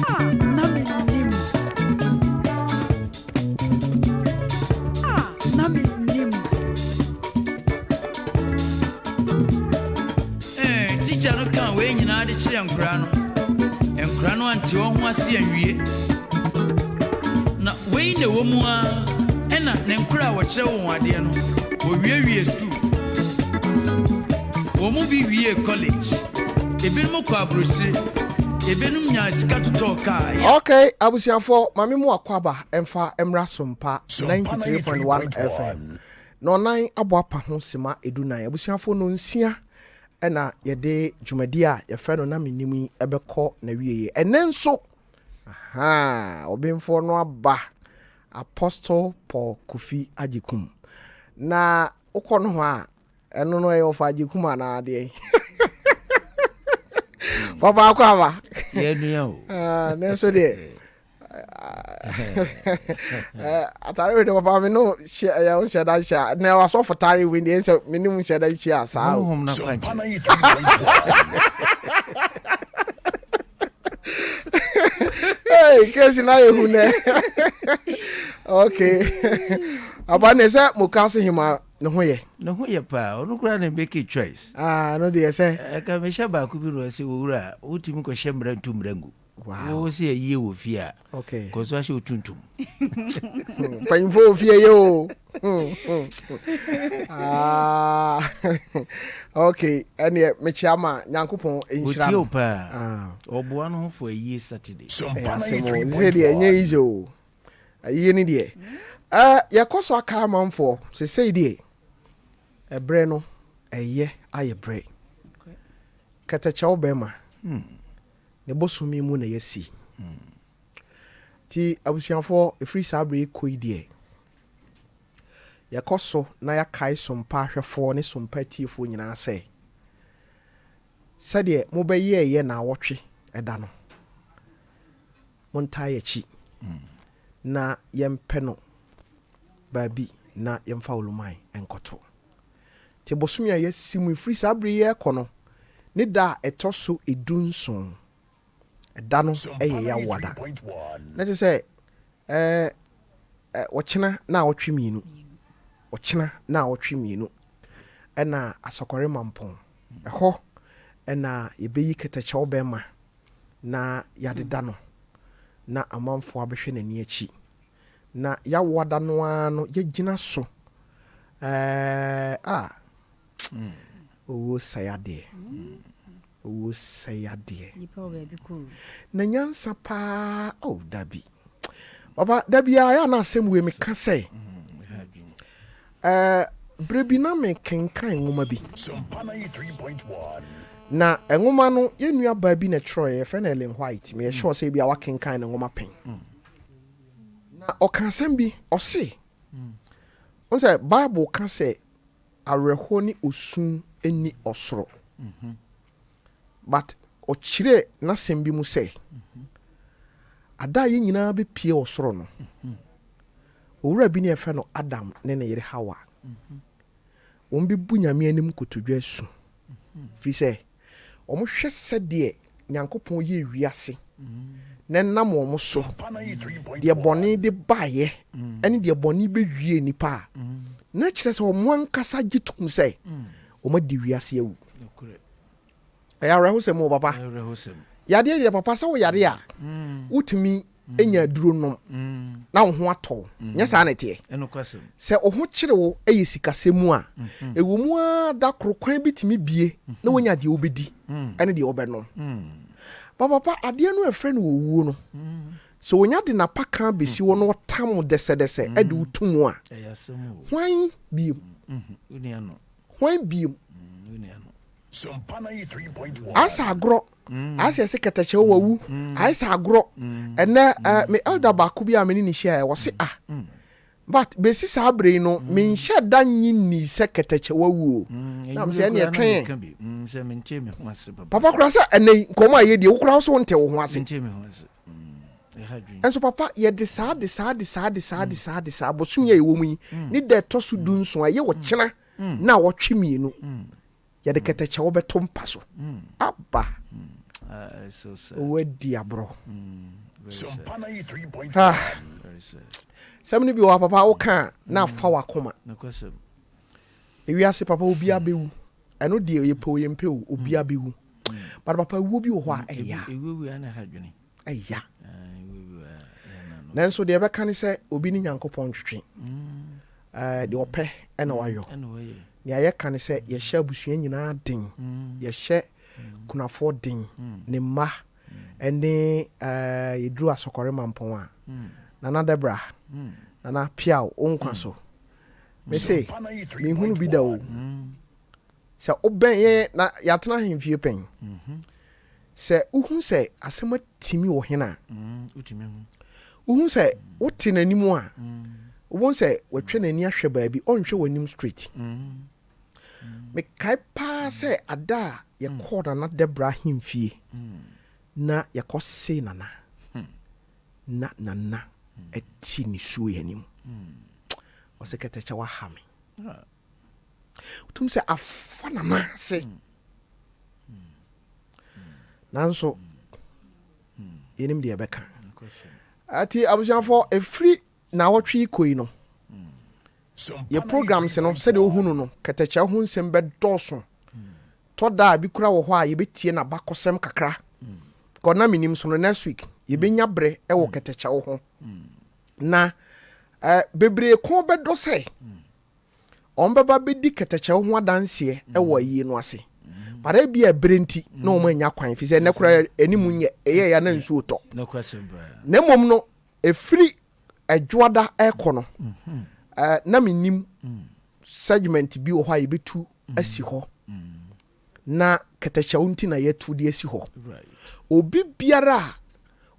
na menim na menim teacher no kan we nyina de kire nkura no anti wo ho ase anwie na we ne wo mu a ena ne nkura wo kire wo ade no wo wie school wo mu bi wie college ebenum ko abrochire ebenum nya sika to car okay abusiafo mame mu akwaba emfa emra Sompa 93.1 FM no nan aboapa ho sima edunan abusiafo no nsia ena yede dwumadi a ye fe no na Menim ebekọ na wieye enenso obemfo no aba Apostle Paul Kofi Ajikum na ukọ no ho a eno no ye ofa Ajikum ana ade Papa akwaba ye nua o nenso de atare de papa me no ya o sheda sha na wa so fotare we dey say Menim sheda chi asa o hey kesi na yehu ne okay abane say mukase hima ne ho ye pa onu kura na make choice no dey say ka me sha ba ku bi ro se wura utimi ko shemra ntumrangu wow se ye wo fia okay ko so ashe otuntum painfo fie yo okay ene me chiama nyankopon enhira no oboa no fo ayi Saturday asemo ze de enye easy o ayi ni de yakoso aka manfo se sei de ebre no eye aye bre katacha obema ne bosumi mu na yesi ti abusianfo efri sabre koidie yakoso na yakai Sompa hwefo ne Sompa tiefo nyina se sade mo beye ye na awotwe eda no monta yachi na yempe no babi na yemfa olumai enkoto ti bosumi ya yesi mu efri sabre ye kono ne da etoso edunson eda no eye ya wada na te say ochina na otwe mienu ochina na otwe mienu ena asokore mampon eho ena yebeyi ketacha obema na yadeda no na amanfo abehwe nani achi na ya wada no ano yegina so o sayade o sayade na nyansa pa dabi baba dabi ya na asem we me ka say brebi na me kenkan ngoma bi na ngoma no yenua ba bi na troye fe na Ellen White me sure say bi a wakenkan na ngoma pen na okansem bi ose on say Bible kan say areho ni osun eni osoro but ochire na sembi mu say ada ye nyina be pie osoro no owura bi ne efe no Adam ne ne yere Hawa on bi bunyame anim kotodwa asu fi say omo hwe sede nyankopon ye wiase ne nam omo so de boni de baye ene de boni be wie nipa na kire se omo ankasa gitum say omo di wiase awu ya rahusem o papa ya de papa sa wo yare a utumi enya duro nom na wo ho ato nya sa na tie se o ho kire wo eyisikasemu a ewo mu a da krokwan bitimi bie na wonya de obedi ene de obenom papa ade no efre no wowu no so wonya de na paka besi wo no tam dese ade utumu a hwan biem asa agro asa sekatache wawu asa agro ene me elder baku bi ameni ni share wo se but besi sabre no me nhya danyi ni sekatache wawu na me se ne twen papa kura sa ene komo aye de wo kura so nte wo ho ase enso papa ye de sa bosum ye wo mu ni de tosu dunso aye wo kyena na wo twemienu ya de ketacha wo beto mpaso aba So sad. Owe diabro. Sompa 93.5. Very sad. Somebody be wa papa o kan na fa wa koma. No question. Ewi ase papa obi abewu. Eno de ye po ye mpe obi abewu. But papa wo bi wo ho a eya. Ewu ana hadwene. Eya. Ewu Nanso de be kan se obi ni Nyankopɔn twetwe. De opɛ ena wayo. Ni aye kan se ye hye abusua nyina den. Ye hye kunafo den. Ne ma ene ye dru asokore mampon a. Nana Debra. Nana Piao onkwa so. Me say me hunu bi da o. Se oben ye na yatena hemfie pen. Se uhun se asema timi wo hena. Utimi hu. Uhun se wote nanimu a. Won se watwe nani ahwe baabi onhwe wanim street. Me kai pa se ada ye call na Debra hemfie. Na ye ko se nana. Na eti ni suo yanim. O se ketecha wa ha me. Utum se afana na se. Nanso yenim de beka. Ati abujanfo efri na wotwe ikoi no. Ye programs no se de ohunu no ketecha hu nsem be doso. To da bi kura wo ho a ye betie na bakosem kakra. Ko na Menim so no next week ye benya bre e wo ketecha wo ho. Na bebre ko bedo se ombeba bedi ketecha ho adanse e wo yi no ase para bia brenti na o manya kwan fi se ne kura enimu nye eye ya na nsu oto No question bra. na mom no efiri adwoada ekono na Menim segment bi wo ha ye betu asi ho na ketecha unti na yetu de asi ho Right. obi biara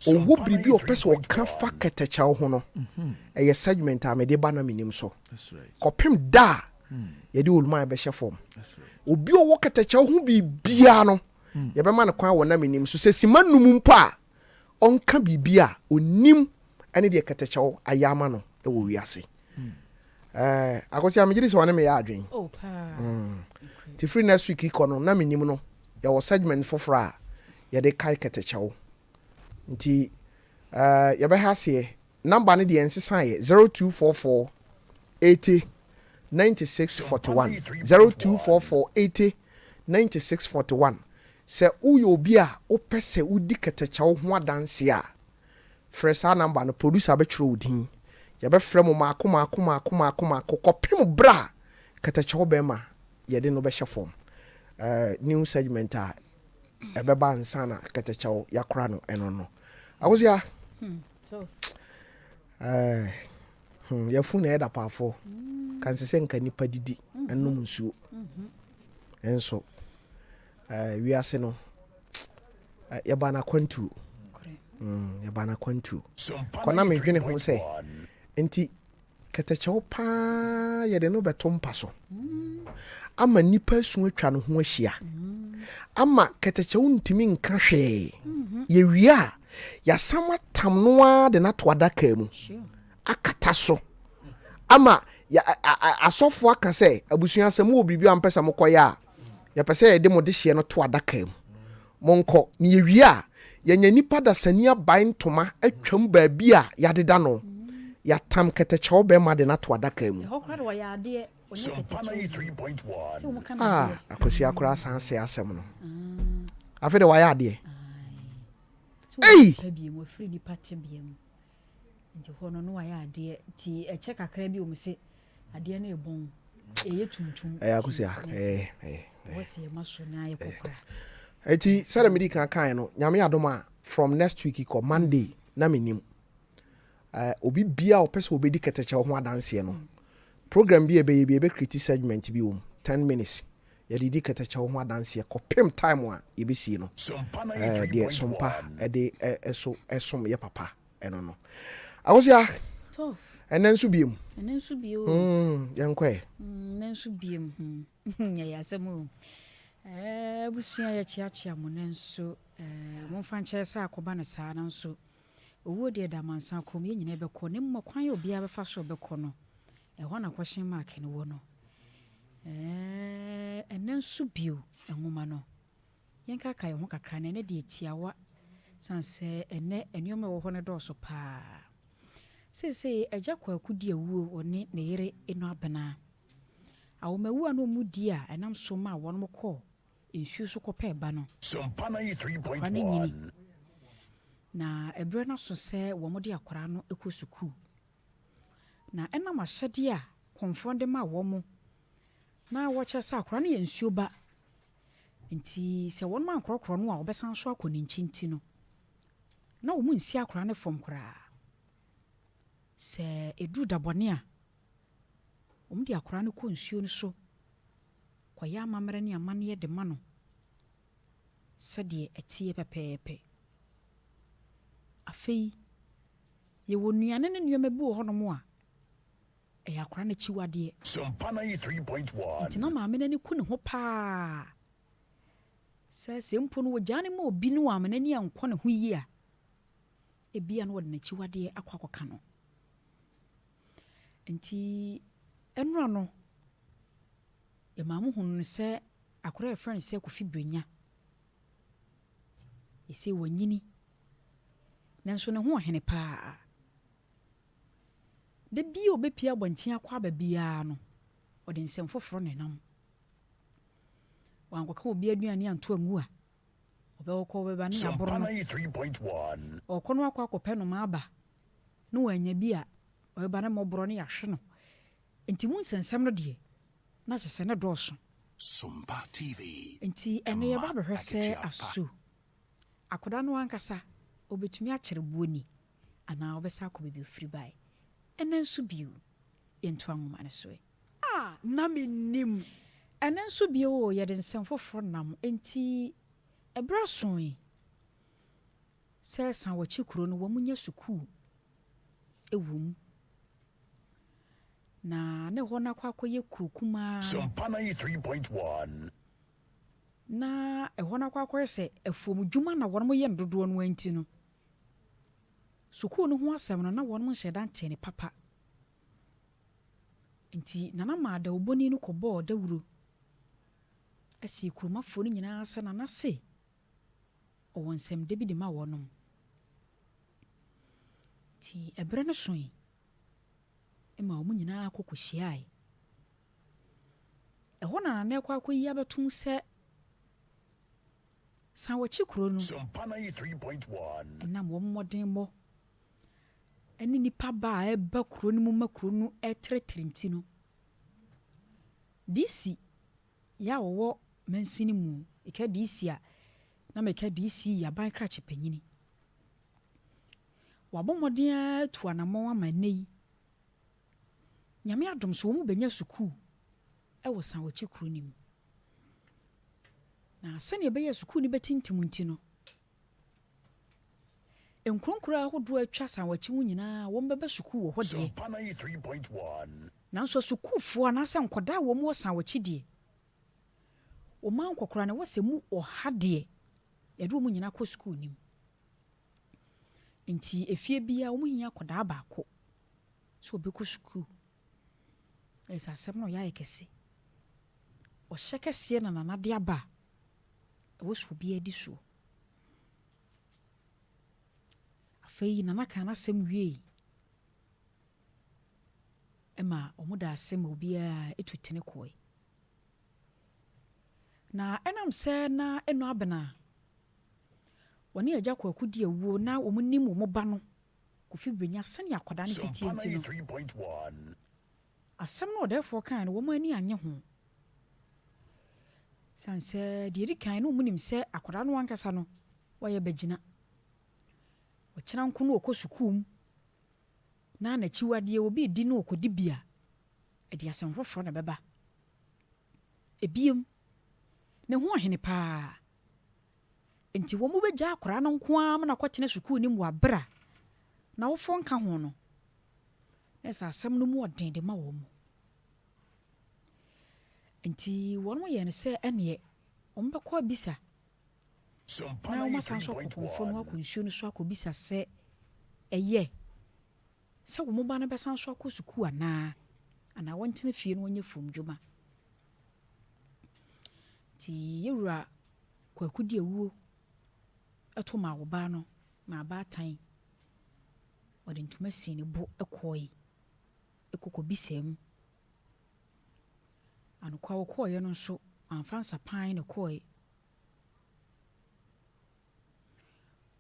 owo bribi opese o ka fa ketecha ho no eye segment a me de ba na Menim so That's right. kopem da ye de oluma be hye form That's right. obi owo ketecha ho bi bia no ye be ma ne kwan wo na Menim so se simanum mpa onka bibia onim ene de ketecha ho ayama no e wo wiase akosi amgiri so wane me ya adwen Oh, pa. ti free next week ikono na Menim no ye wo segment fofora ye de kai ketecha ho nti ye be ha se number ne de ensesa ye 0244 80 9641 0244 80 9641 se uyo obi a opese udi ketecha ho adanse a fresa number no producer be chiro odin ye be frɛ mo maako kopem bra ketecha ho be ma ye de no be hye form new segment a ebe ba nsana ketecha ho yakora no eno no akosia So, yafu na eda paafo kan se nka nipa didi enum nsuo enso wiase no yabana kwantu yabana kwantu kona me dwene ho se enti ketecha wo pa yede no beto mpa so ama nipa su atwa no ho ahia ama ketecha wo ntimi nka hwe ye wia ya sama tam noa de na to adaka mu sure. akata so ama ya asofo aka se abusua asem wo bibi ampesa mokoya ya pese ye de mo de hye no to adaka mu monko ni yewia ya nya nipa da sania ban toma atwam baabi a ya deda no ya tam ketecha wo be ma de na to adaka mu Ho kra do ya de onye Sompa ketecha. 93.1. Se wo kana. akosi akura sanse asem no afi de wa ya de Hey! Bi mo free ni patem bi mu. Nti ho no no ya de ti eche kakra bi o mu se ade na ebon. Eye tuntum. akosi What's your maso na ye kokra. eti sara medi kan no nyame adoma from next week ko Monday na Menim obi bia opese obedi ketecha ho adanse no program bi ebe create segment bi 10 minutes ya didi ketecha ho adanse ko pem time a ebesi no Sompa de 93.1. sompa de esom ye papa eno no awosia Tough. enen so biem Enen su bi o. yankwe Nen su biem. Ya ya semu. Busua ya chiachia mo nen so mo fanche sa akoba ne saa nan so. Owo de da mansan kom ye nyina be ko ne mo kwan ye obi a be fa so be ko no. Ho na kwashin mark ne wo no. Enen su bio enwoma no. yenka kai ho kakra na ne de tiawa sanse ene enwoma wo ho ne dɔɔso paa sese agya kwaku di awuo one ne yere eno abena awomawu anu mu di a enam so ma wonom kɔ ensuo so kɔpɛ ba no Sompa 93.1 na ebre na so sɛ wo mo de akora no ekɔ suku na enam ahyɛde a konfonde ma wo mo na wo kyɛ sɛ akora no yɛ nsuo ba nti sɛ wonom ankorɔkorɔ no a obesan so akɔ ne nkyinti no na wo mu nsi akora ne fom kora sɛ edu dabɔne a wo mo de akora no kɔ nsuo no so kɔyɛ amammerɛ ne amanneɛ de ma no sɛdeɛ ɛteɛ pɛpɛɛpɛ afei yɛwɔ nnuane ne nneɛma bi wɔ hɔ no mo a ɛyɛ akora no kyiwadeɛ Sompa 93.1 nti na maame n'ani ku ne ho paa sɛ mpo no wɔgyaa ne ma obi no a manani ankɔ ne ho yi a ebia no wɔde n'akyiwadeɛ akɔka no nti ɛnura no maamu hunu sɛ akora yɛ friend sɛ Kofi Brenya ɛsɛ wɔnyini nanso ne ho ɔhene paa da bi obepia abɔnten akɔ aba biara no ɔde nsɛm foforɔ ne nam wankɔka obi aduane anto angu a ɔbɛwɔkɔ ɔbɛba ne aboro Sompa no 93.1 ɔkɔ no akɔ akɔpɛ no maaba ne wanya bi a ɔbɛba ne mɔborɔ ne yɛahwe no nti mu nsɛnsɛm no deɛ na kyɛ sɛ ne dɔɔso Sompa TV. nti ɛno yɛba bɛhwɛ sɛ aso akoda no ankasa obetumi akyere buoni anaa ɔbɛsa akɔ baabi ofiri bae ɛnɛ nso bio yɛnto anwoma ne so na menim ɛnɛ nso bio yɛde nsɛm foforɔ nam nti ɛberɛ soe sɛ san wɔkyi kuro no wɔn nya sukuu ɛwɔ mu na ne hɔ na akɔyɛ kuro kumaa Sompa 93.1 na ɛhɔ na akɔyɛ sɛ afuom dwuma na wɔn yɛ ndodoɔ no anti no sukuu no ho asɛm no na wɔn hyɛ dante ne papa nti nana maada oboni no kɔbɔɔ dawuro asi kuromafoɔ no nyinaa sɛ nana se ɔwɔ nsɛm da bi de ma wɔnom nti ɛberɛ no soe ma wɔn nyinaa akɔkɔhyiae ɛhɔ na nana ɛkɔ akɔyi abɛtom sɛ san wɔkyi kuro no Sompa 93.1 ɛnam wɔn mmɔden mmɔ ɛne nipa ba a ɛba kuro no mu ma kuro no ɛteretere nti no DC ya wɔwɔ mansini mu ɛka DC a na mɛka DC yaban krakye panyini wabɔ mmɔden atu anammɔn ama nne yi nyame adom so wɔn mu bɛnya sukuu ɛwɔ san wɔkyi kuro no mu na sɛnea ɛbɛyɛ sukuu no bɛtintim nti no nkronkro ahodoɔ atwa san wɔkyi mu nyinaa wɔn bɛbɛ sukuu wɔ hɔ deɛ Sompa 93.1 nanso sukuufoɔ anaasɛ nkɔdaa wɔn wɔ san wɔkyi deɛ wɔn ankɔkora na wɔsɛ mu ɔha deɛ yɛde wɔn nyinaa kɔ sukuu nim nti efie bia wɔn nyinaa akɔdaa baako so ɔbɛkɔ sukuu ɛsɛ asɛm no ɔyɛ ayɛ kɛse ɔhyɛ kɛseɛ na nanade aba ɛwɔ so bi adi so afei nana kan asɛm wie ɛma ɔmo da asɛm obiara etutene kɔɛ na ɛnam sɛ na ɛno abena wɔne agya kwaku di awuo na ɔmo nim ɔmo ba no Kofi Brenya sɛnea akɔda ne sitie Sompa nti no 93.1 asɛm no ɔdɛfoɔ kan no wɔn ani anye ho sansɛ deɛ di kan no ɔmo nim sɛ akɔda no ankasa no wɔyɛ bɛgyina wɔkyena nko no ɔkɔ sukuu mu na n'akyiwadeɛ obi di no ɔkɔdi bia ɛde asɛm foforɔ na bɛba ebiem ne ho ɔhene paa nti wɔn mu bɛgya akɔda no nko ara na kɔtena sukuu no mu abra na wɔfɔ nka ho no na ɛsɛ asɛm no mu ɔden de ma wɔn mu nti wɔn yɛ ne sɛ ɛneɛ wɔn bɛkɔ abisa Sompa na wɔn asan so akɔkɔnfo no 93.1 akɔ nsuo no so akɔbisa sɛ ɛyɛ sɛ wɔn ba no bɛsan so akɔ sukuu anaa wɔn tena fie no wɔnyɛ fom dwuma nti yɛwura kwakudi ewuo eto ma wo ba no ma ba tan wode ntoma si ne bo ekoi ekoko bisem anu kwa wo koye no nso amfansa pan ne koi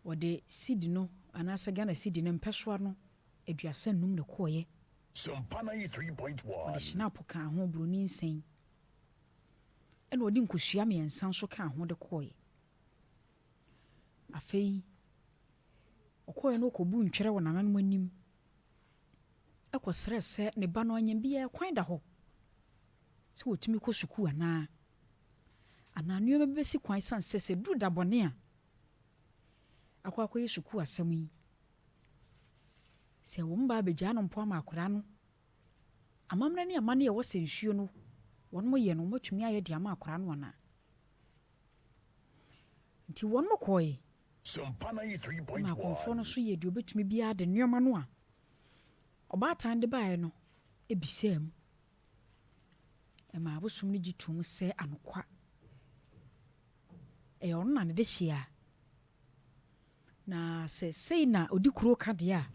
wode seed no anasa Ghana seed ne mpɛsoa no aduasa num ne koye Sompa 93.1. wode shinapo ka ho broni nsen ena wode nkosua miɛnsa nso ka ho de koye afei okoye no kobu ntwere wɔ nananom anim ekɔsrɛ sɛ ne ba no anyam bia kwan da hɔ sɛ wotumi kɔ suku ana nneɛma bɛsi kwan san sɛ duru da bɔne a akɔ suku asɛm yi sɛ wo mba abegya no mpo ama akora no amamna ne amane ɛwɔ sɛ nsuo no wɔn mo yɛ no matumi ayɛ de ama akora no ana nti wɔn mo kɔe Sompa ma 93.1. akɔmfo no so yɛ de obetumi bia de nneɛma no a ɔbaatan de bae no ebisam ɛma abosom no gitum sɛ anokwa ɛyɛ ɔno na ne de hyia na sɛ sei na odi kuro ka de a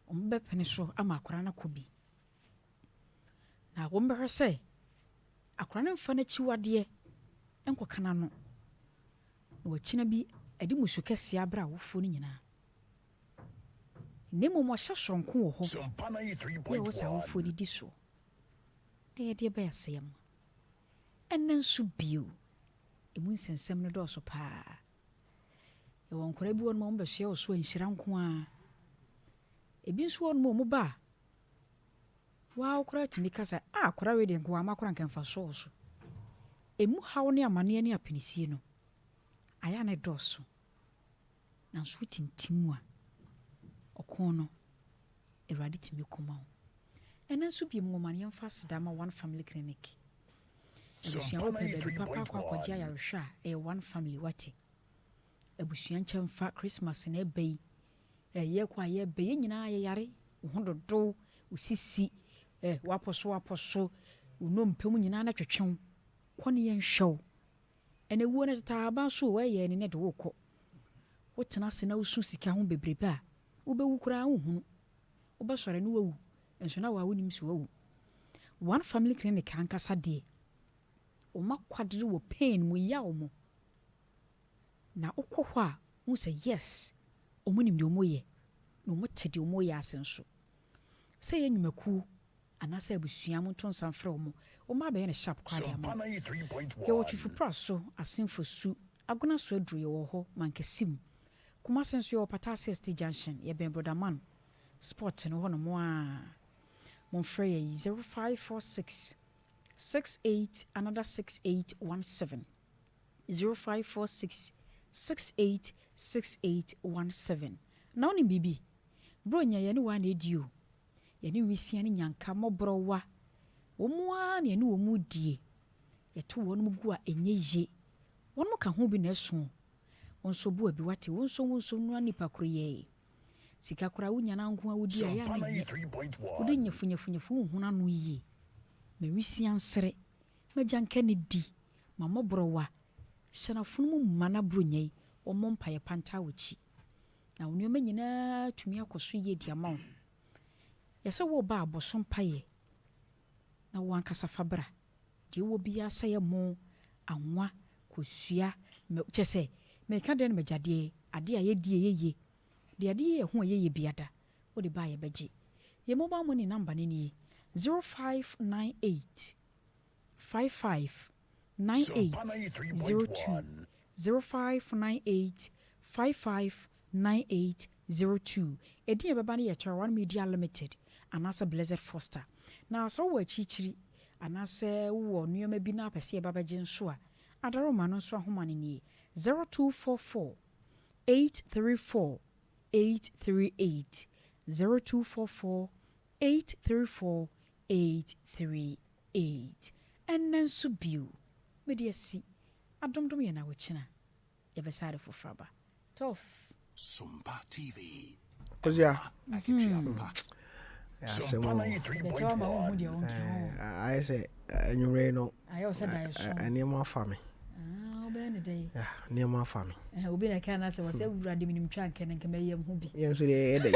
ɔmbɛpene so ama akora no kɔ bi na wɔmbɛhwɛ sɛ akora no mfa no akyiwadeɛ nkɔkana no na wakyina bi ɛde musu kɛseɛ abra awofo no nyinaa ne mmom ɔhyɛ soronko wɔ hɔ Sompa yɛ wɔ sɛ awofo 93.1. no di so ɛyɛ deɛ bɛyɛ asɛm ɛnɛ nso bio ɛmu nsɛnsɛm no dɔɔso paa ɛwɔ nkora bi wɔ no ma wɔmbɛsoɛ wɔ so anhyira nko a ebi nso wɔ no ma ɔmo ba waa wokora tumi kasa akora wei de nko ama kora nkɛmfa so wɔ so ɛmu haw ne amanneɛ ne apinisie no ayɛ ne dɔɔso nanso wotintim mu a ɔko no awurade tumi kɔma wo ɛna nso bi mu wɔma ne yɛmfa aseda ma one family clinic abusua wopɛ baabi papa akɔ akɔgye ayarehwɛ a ɛyɛ one family wate abusua nkyɛn fa Christmas na ɛbɛ yi ɛyɛ kɔ a yɛbɛ yɛ nyinaa yɛyare wo ho dodo wo sisi wapɔ so wo nnompɛ mu nyinaa na twetwew kɔ ne yɛnhwɛ wo ɛna wuo no tetaaba so wɔyɛ ne ne de wokɔ wotena ase na wosu sika ho bebrebe a wobɛwu koraa wohunu wobɛsɔre no wawu nso na waa wonim so wawu one family clinic ankasa deɛ woma kwadere wɔ pain mu yaw mu na wokɔ hɔ a wo sɛ yes ɔmo nim deɛ ɔmo yɛ na ɔmo te deɛ ɔmo yɛ ase nso sɛ yɛ nnwumakuo anaasɛ abusua mo nto nsa mfrɛ ɔmo ɔmo abɛyɛ ne sharp koraa deɛ ama Sompa 93.1. yɛwɔ twifupra so asemfo su agona so aduru yɛwɔ hɔ mankasim kumase nso yɛwɔ Patase City Junction yɛbɛn Brodaman sport no hɔ no mo a momfrɛ yɛ 0546 68 another 6817 0546 68 6817 na wonim bibi bro nya yɛne wa na edi o yɛne wisia ne nyanka mɔborɔwa wɔn a ne yɛne wɔn die yɛto wɔn mu gu a ɛnyɛ ye wɔn ka ho bi na ɛso wɔn so bu abi wate wɔn so no nipa koro yɛ sika kora wonya na nko a wodi a ya Sompa na yɛ 93.1. wodi nyafunyafunyafu huna no yie ma wisia nsere ma gyanka ne di ma mɔborɔwa hyɛnafunu mu mana bro nyai wɔn mpaeɛ panta wɔkyi na wɔn nneɛma nyinaa tumi akɔ so yie di ama wo yɛsɛ wo ba abɔso mpaeɛ na wo ankasa fabra deɛ wo bia sɛ yɛ mo anwa kosua kyɛ sɛ meka deɛ no magyadeɛ ade a yɛdie yɛye deɛ ade yɛ ho a yɛyɛ biada wode ba yɛbɛgye yɛ mobile money number no nie 0598 55 9802 0598 55 9802 ɛdin yɛbɛba no yɛ One Media Limited anaasɛ Blessed Foster na sɛ wowɔ akyirikyiri anaasɛ wowɔ nneɛma bi na apɛ sɛ yɛbabɛgye nso a adaroma no nso ahoma no nie 0244 834 838 0244 834 838 ɛnɛ nso bio mede asi adomdom yɛ na wɔkyena yɛbɛsare foforɔ aba tof Sompa TV. Ozia. Akichiampa. Sompa bɛkyɛw ma wohu 93.1. deɛ wonka ho I say, anyway, no, ayɛ wo sɛ daeɛ so I name my family. day. Near family. Obi na kana se wose wura de minim twa nken nken mayem ho bi. Yes, we day.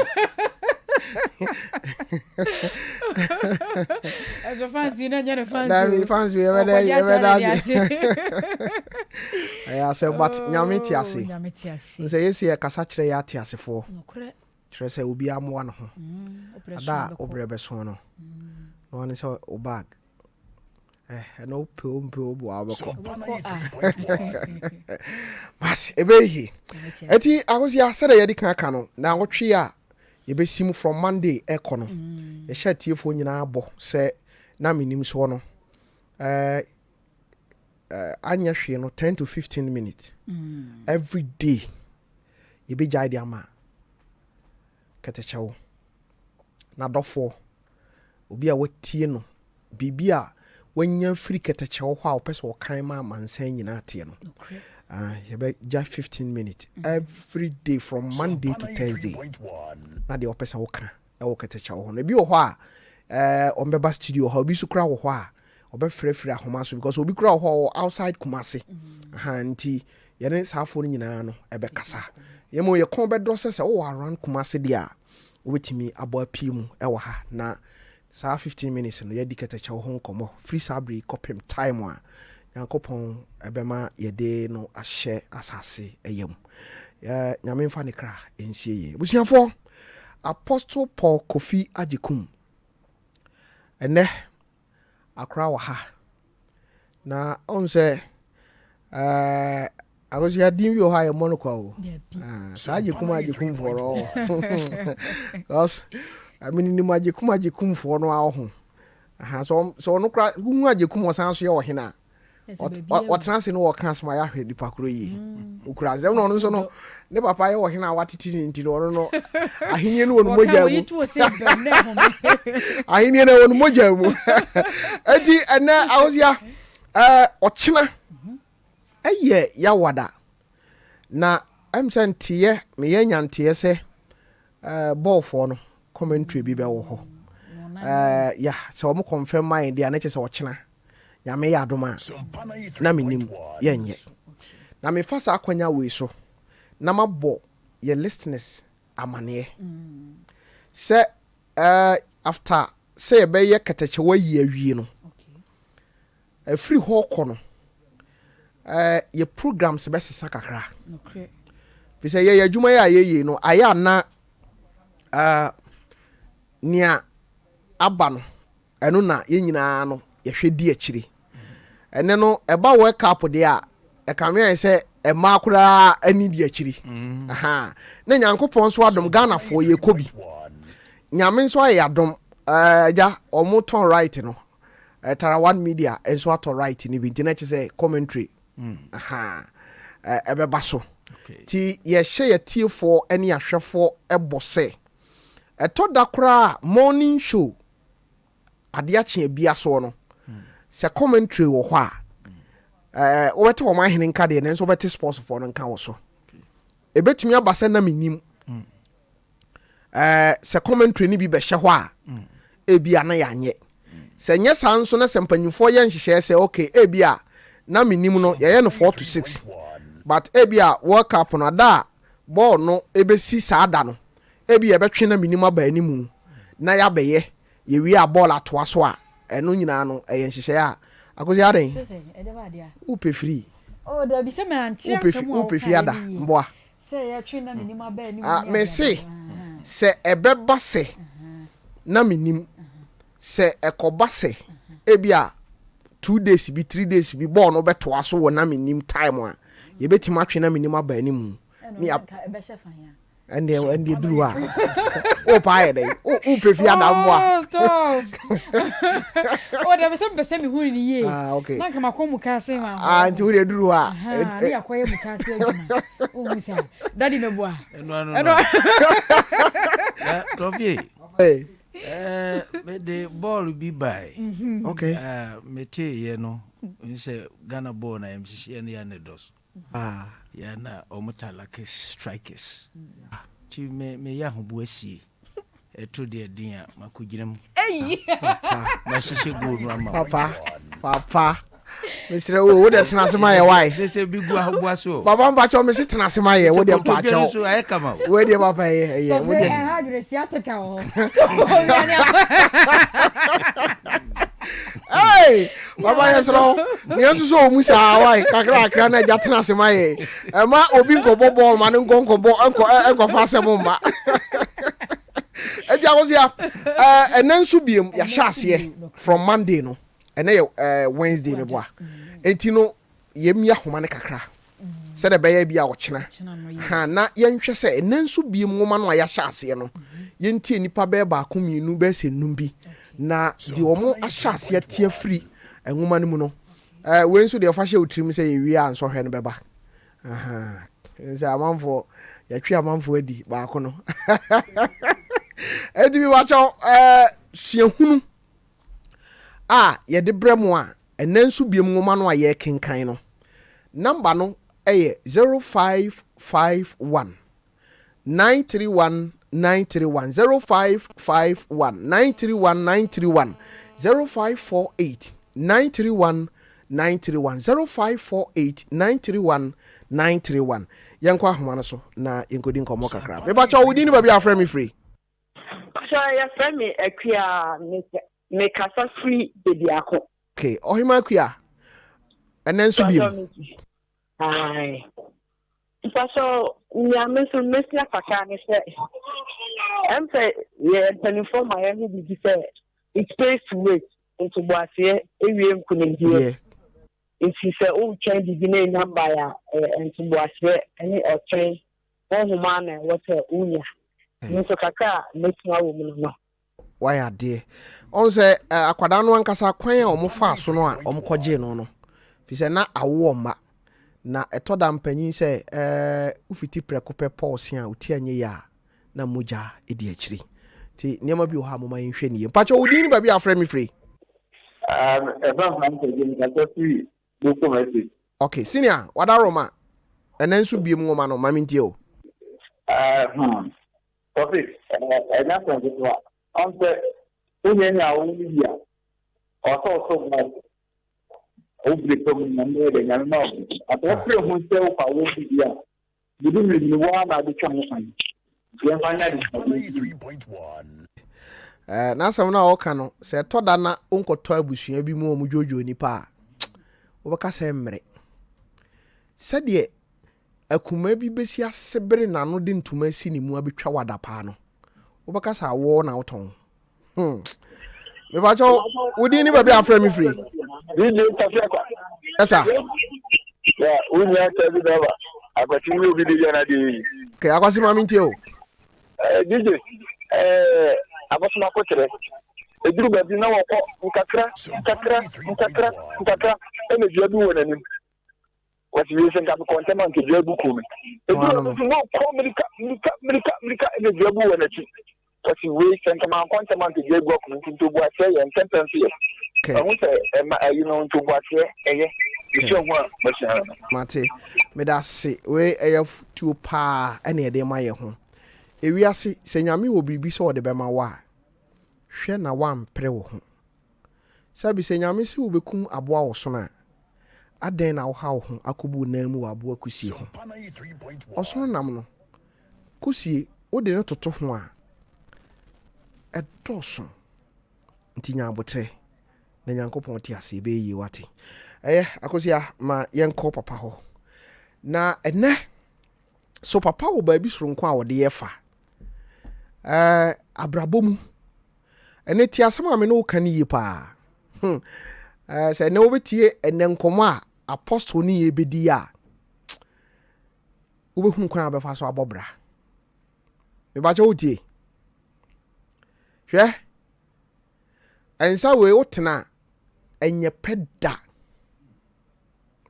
As a fancy na nyane fancy. That fancy ever I say but nyame ti ase. Nyame ti ase. Say yes ye kasa kire ya ti asefo. Nokre. Kire say obi amoa no ho. Ada obrebe so no. No one say o bag. No pump bo abeko. Mas ebehi. Eti akosi asere ye di kan no na wotwe a ye besim from Monday ekono. Ye sha tiefo nyina abo se na menim so no. Anya hwe no 10 to 15 minutes. Every day. Ye be jai dia ma. Ketechawo. Na dofo. Obi a watie no. Bibia when you free keteche ho a opese o kan ma mansan nyina tie no you be just 15 minutes every day from Monday to Thursday na the opese o kan e wo keteche ho no bi wo ho a on be ba studio ho bi su kra wo ho a obe frefre ahoma so because obi kra ho outside Kumasi nti ye ne saafo nyina no e be kasa ye mo ye kon be do se wo around Kumasi dia wetimi abo apimu e wo ha na 15 minutes no yedikete cha ho nkomo free sabri kopem time a yankopon ebema yede no ahye asase eyam nyame mfa ne kra ensie ye busiafo Apostle Paul Kofi Ajikum ene akra wa ha na onse agosi adim bi o ha ye monokwa o sa Ajikum for all cause I mean ni Ajikum for no aho so no kra hu Ajikum wasan so ye wo hena what trans no work as my ahwe di pakro yi ukura ze no so no ne papa ye wo hena watiti nti no no ahenye no wonu moja mu ahenye no wonu moja mu enti ana awzia ochina eye ya wada na emsentie me ye nyantie se ball for no commentary bi be wo ho yeah so mo confirm mind dia na chese ochina nyame ya adoma na menim yenye na me fasa akwanya we so na mabo ye listeners amane se after say be ye keteche wa yi awie no free ho kono ye programs be sesa kakra okay bi say ye adwuma ya ye no aya na nia aba no eno na ye nyina no ye hwedi akiri ene no eba wake up de a e kame say e ma kura ani di akiri aha na nyankopon so adom Ghana fo ye kobi nyame so aye adom ja omoton right no Tara One Media enso ato right ni bi ntina say commentary aha ebeba so ti ye hye ye tie for ani ahwefo ebose eto da kura morning show ade ache bia so no se commentary wo ho a obete wo ma hene nka de ne nso obete sports for no nka wo so ebetumi abase na menim se commentary ni bi be hye ho a ebia na yanye se nye san so na se mpanyimfo ye nhihye se okay ebia na menim no ye no 4 to 6 but ebia world cup no da ball no ebesi saada no ebia ebetwe na menim aba animu na ya beye ye wi a ball atoa so a eno nyina no eye nhihye a akozi aden upe free oh da bi se me anti asem upe fi ada mboa se ya twe na menim aba animu me se ebeba se na menim se ekoba se ebia 2 days bi 3 days bi ball no betoa so wo na menim time a ye betima twe na menim aba animu ni ebe chefan ya and duru a o pa ye dey o prefi adamwa o da be se me hu ni ye okay na kama ko mu ka se ma nti wo de duru a ni akoye mu ka se adwuma o hu se daddy me boa no Tofi me de ball bi by okay me te ye no nse Ghana ball na mhihie ne ya ne dos ya na omutala ke strikers ti me ya hobo asie eto de din a makugirem eyi ma hihie goal no ama papa Mr. Wo de tena se ma ye why Se bi gu ahobua so baba mba cho me se tena se ma ye wo de mpa cho so ay kama wo de papa ye wo de ha dre siateka ho hey baba ye so ni enso so mu sa why kakra na ja tena se ma ye e ma obi nkobo ball ma ne nkonkobo enko fa se mo ma eja wo sia enansu biem ya sha ase from Monday no ene Wednesday ne boa enti no yemia homa ne kakra se de beya bia wo chena ha na yenhwe se enansu biem ngoma no ya sha ase no yentie nipa be ba ko mienu be se numbi na di omo asha ase tie free ngoma ne mu no we nso de fa hye otrim se ye wi anso hwe ne beba aha se amanfo ya twa amanfo adi ba ko no edi bi wacho siehunu ye de bremu a enansu biem ngoma no ye kenkan no number no 0551 931 931 0551 931 931 0548 931 931 0548 931 931 yankwa ahoma so na yenkodi nkomo kakra me ba cha wodi ni ba bia afra me free so ya frɛ me akua me kasa free baby ako okay ohima akua enansu biem ai so nyame so mesia faka ne sɛ say ye penifo my any be say it pays to wait into boasie ewie nkunimdie nti sɛ o twɛn di ne number ya into boasie any o twɛn ohuma na wɔtɛ unya nso kaka mesia wo mu no why ade on say akwada no ankasa kwan a omofa so no a omkɔgye no no fi sɛ na awo ma na etoda mpanyin sɛ ufiti prekope pause a uti anye ya na moja edi akiri ti niam bi o ha moma nhwe ne mpacho wodi ni ba bi afra me free okay senior wada roma enansu biem ngoma no mami ntie o Topic ena kwa kwa onse unye nya ulia oso ba obli problem na mere nya no atofre hu se o pa wo bia bidu mi wa na de twa mo kan ye fanya di 3.1 na asem na oka no se toda na onkoto abusua bi mu omudwojo nipa wo beka se mmre se de akuma bi besi asebere na no de ntuma si ni mu abetwa wada pa no wo beka sa wo na woton me ba jo wodi ni ba bi afra me free DJ Tofiakwa esa ya unya tabi daba akwati mi obi de na de ke akwasi mami ntie o DJ akwati ma ko tere eduru ba bi na wo ko nkakra ene dia bi wona nim wati we sen ka bi kontema nke dia bu ko me eduru no ko America ene dia bu wona chi wati we sen ka ma kontema nke dia bu ko nto bu ase ye ntempense ye you know to what here mate me da se we ef tu pa ene ede ma ye ho ewiase se nyame wo bibi so de bema wa hwe na wa mpre wo ho sabi se nyame se wo bekum aboa wo so na aden na wo ha wo ho akobu na mu aboa kusie ho oso nam no kusie wo de no toto ho a edoso ntinya abotre na nyankopon ti ase be yi wate akosia ma yenko papa ho na ene so papa wo ba bi soro nko a wo de yefa abrabomu ene ti asema me no kan yi pa se ne obetie ene nkomo a apostle ni ye bedi a wo be hu kwan abefa so abobra me ba che otie hwe ensa we wotena enye peda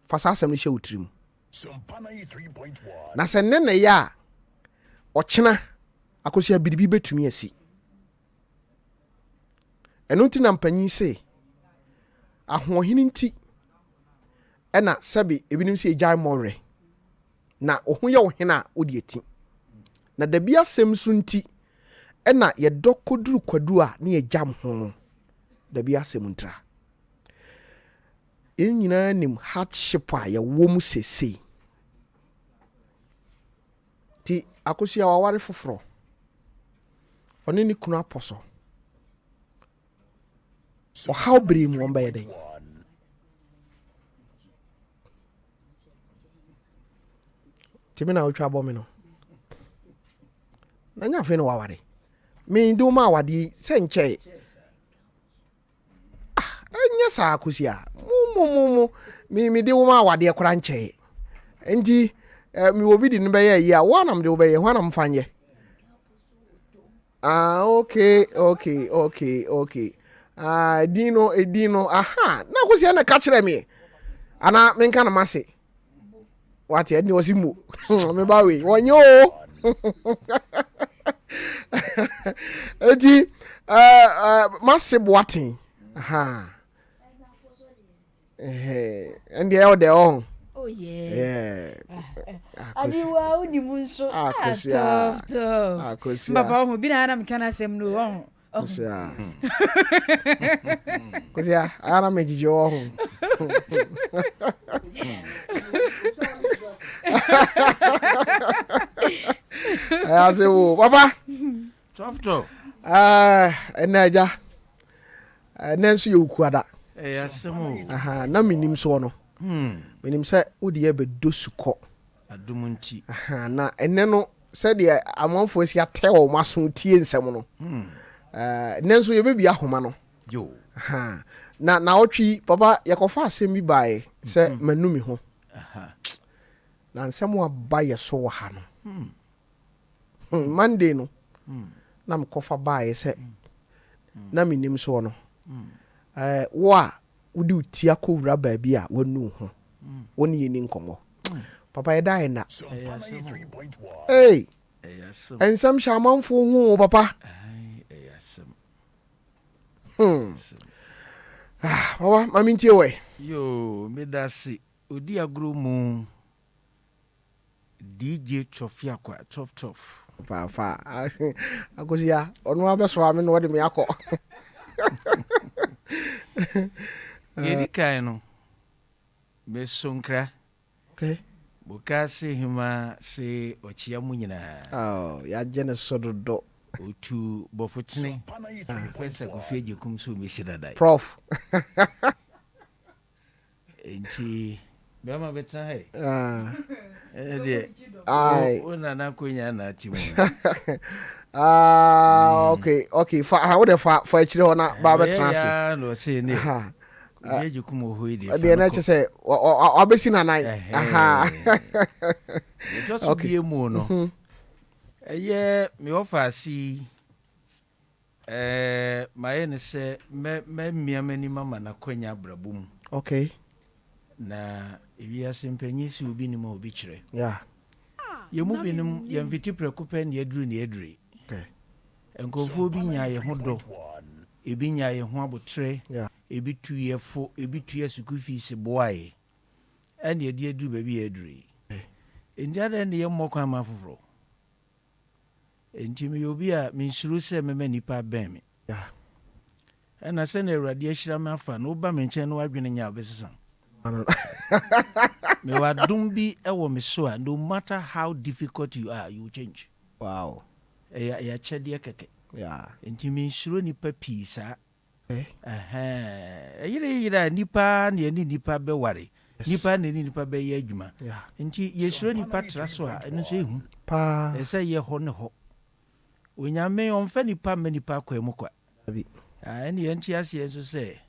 fasa asem ni hye otrim Sompa 3.1 na se ne ya ochena akosia bidibi betumi asi eno ti na mpanyin se ahohini nti ena sabi ebinim se ejai more na ohun ye ohina odi eti na da bia sem su nti ena ye dokoduru kwadu a na ye jam ho da bia sem ntra nyinaa nim hardship a yɛwɔ mu sesei ti akosua waware foforo ɔne ne kunu apɔ so ɔhaw bere mu wɔn bɛyɛ den timi na wotwa bɔ me no na nya fe no waware me ndi ma awade sɛ nkyɛ enya saa akosua mu me de wo ma awade kora nkyɛ ndi mi obi di no bɛyɛ yi a wo anam de wo bɛyɛ ho anam fanyɛ okay edino aha na akosua na ka kyerɛ me ana menka na mase wati ɛni wɔsi mu me ba we wɔnyɛ o eti mase boaten aha and the other on oh yeah adiwa uni munso akosia baba ho bi na ana meka na asɛm no ho kosia ara mejijo ho I say, "Oh, Papa, tough. Enaja, Nancy, you kwada. Yes, Aha, na Menim so no. Menim say, "Odi ebe dosuko." Adumunti. Aha, na eneno said the amanfo esi atewo maso tie nsem no. Nanso ye bebi ahoma no. Yo. Aha. Na otwi papa yakofa asem bi bae say manumi ho. Aha. Na nsem wa ba ye so wa ha no. Monday no na mkofa bae say na Menim so no wo a wodi utia ko wura ba bi a wonu ho woni ye ni nkomo papa e dai na hey ensam shamanfo hu papa papa mami ntie we yo medasi odi agro mu DJ Tofiakwa tough Papa, akosia onu abeso ame no wode me akọ. Yedi kai no. Me sonkra. Okay. Bukasi hima se ochia mu nyina. Oh, ya jene sododo. Otu bofutene. Pesa kufieje kumsu misidadai. Prof. Enti bema beta hai. Ai. Ona na konya na timu. Okay. How the for chire ona ba betrance. Ya no se ni. Yeji kumo hoidi. De na che say obesi na nai. Aha. Just be mu no. Eye me ofasi maye ne se me miamani mama na konya brabum. Okay. Na ewi asempanyi si obi ni ma obi kire. Yeah. Ye mu binim ye mfiti prekupe ne aduru ne aduri. Okay. Enkofo bi nya ye hodo. Ebi nya ye ho abotre. Yeah. Ebi tuyefo, ebi tuye school fees boae. And ye die aduru ba bi aduri. Enja de ne ye mmokwa ma foforo. Enti me obi a minsuru se me nipa ben me. Yeah. And ase na Awurade ahyira me afa no ba me nchen no adwene nya obesisan. Me wadum bi ewo me so a no matter how difficult you are you change. Wow. Ya chede keke. Yeah. Enti minsuru nipa pisa. Yira nipa ne ni nipa be ware. Nipa ne ni nipa be ye adwuma. Yeah. Enti yesuro nipa traso a eno so ehu. Pa. Ese ye ho ne ho. Onyame onfa nipa me nipa kwa mu kwa. Abi. Eni enti ase enso se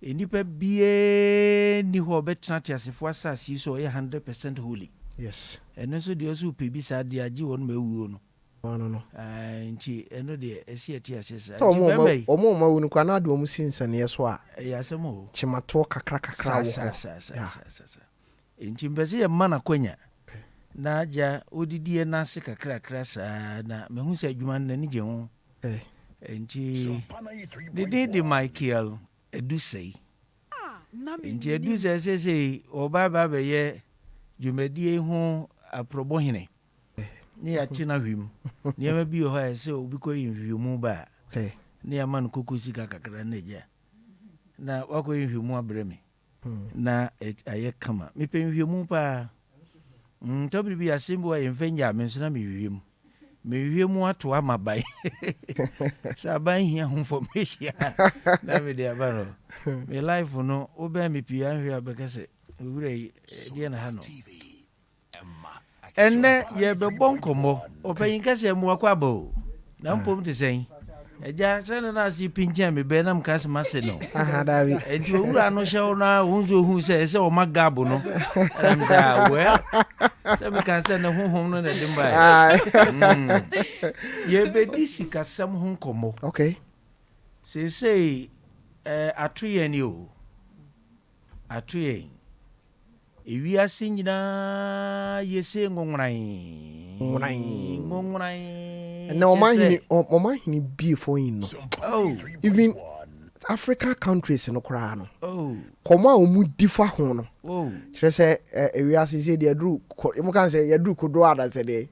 enipa bie ni ho betra tiasefo asasi so ye 100% holy. Yes. Eno so de osu pe bi sa de agi won mawuo no. No. Enti eno de esi ati ase sa. Omo ma wonu kwa na de omu sinsane so a. Ya asemo. Chimato kakra wo. Sa. Enti mbese ye mana kwanya. Na aja odidie na se kakra sa na mehu se adwuma na ni je ho. Enti de Michael edusei. Enti edusei se oba ba be ye dwumadie ho aprobo hene. Ni ya china hwim. Ni ma bi ho ese obi ko yinhwimu ba. Ni ya man kokosi kakra na ja. Na wako yinhwimu abreme. na aye kama me penhwemu pa tobri bi asembo a yemfanya me so na mehwemu ato amabai sa ban hia ho information na me dia baro me life no oba me pia hwe abekase owure dia na ha no enne ye be bonkomo obayin kase mu akwabo na mpom te sen eja sene na si pinja me be na mkase mase no aha davi enti owura no hye na wonzo hu se o magabo no we se me kan se ne honhom no na dimba ye be disika sam ho komo okay say atoye ni o atoye ewiase nyina yese ngonran na omahini before you know even African countries no kra no komo a omu difa ho no kire se ewiase se de adru emu kan se yadru kodo ada se de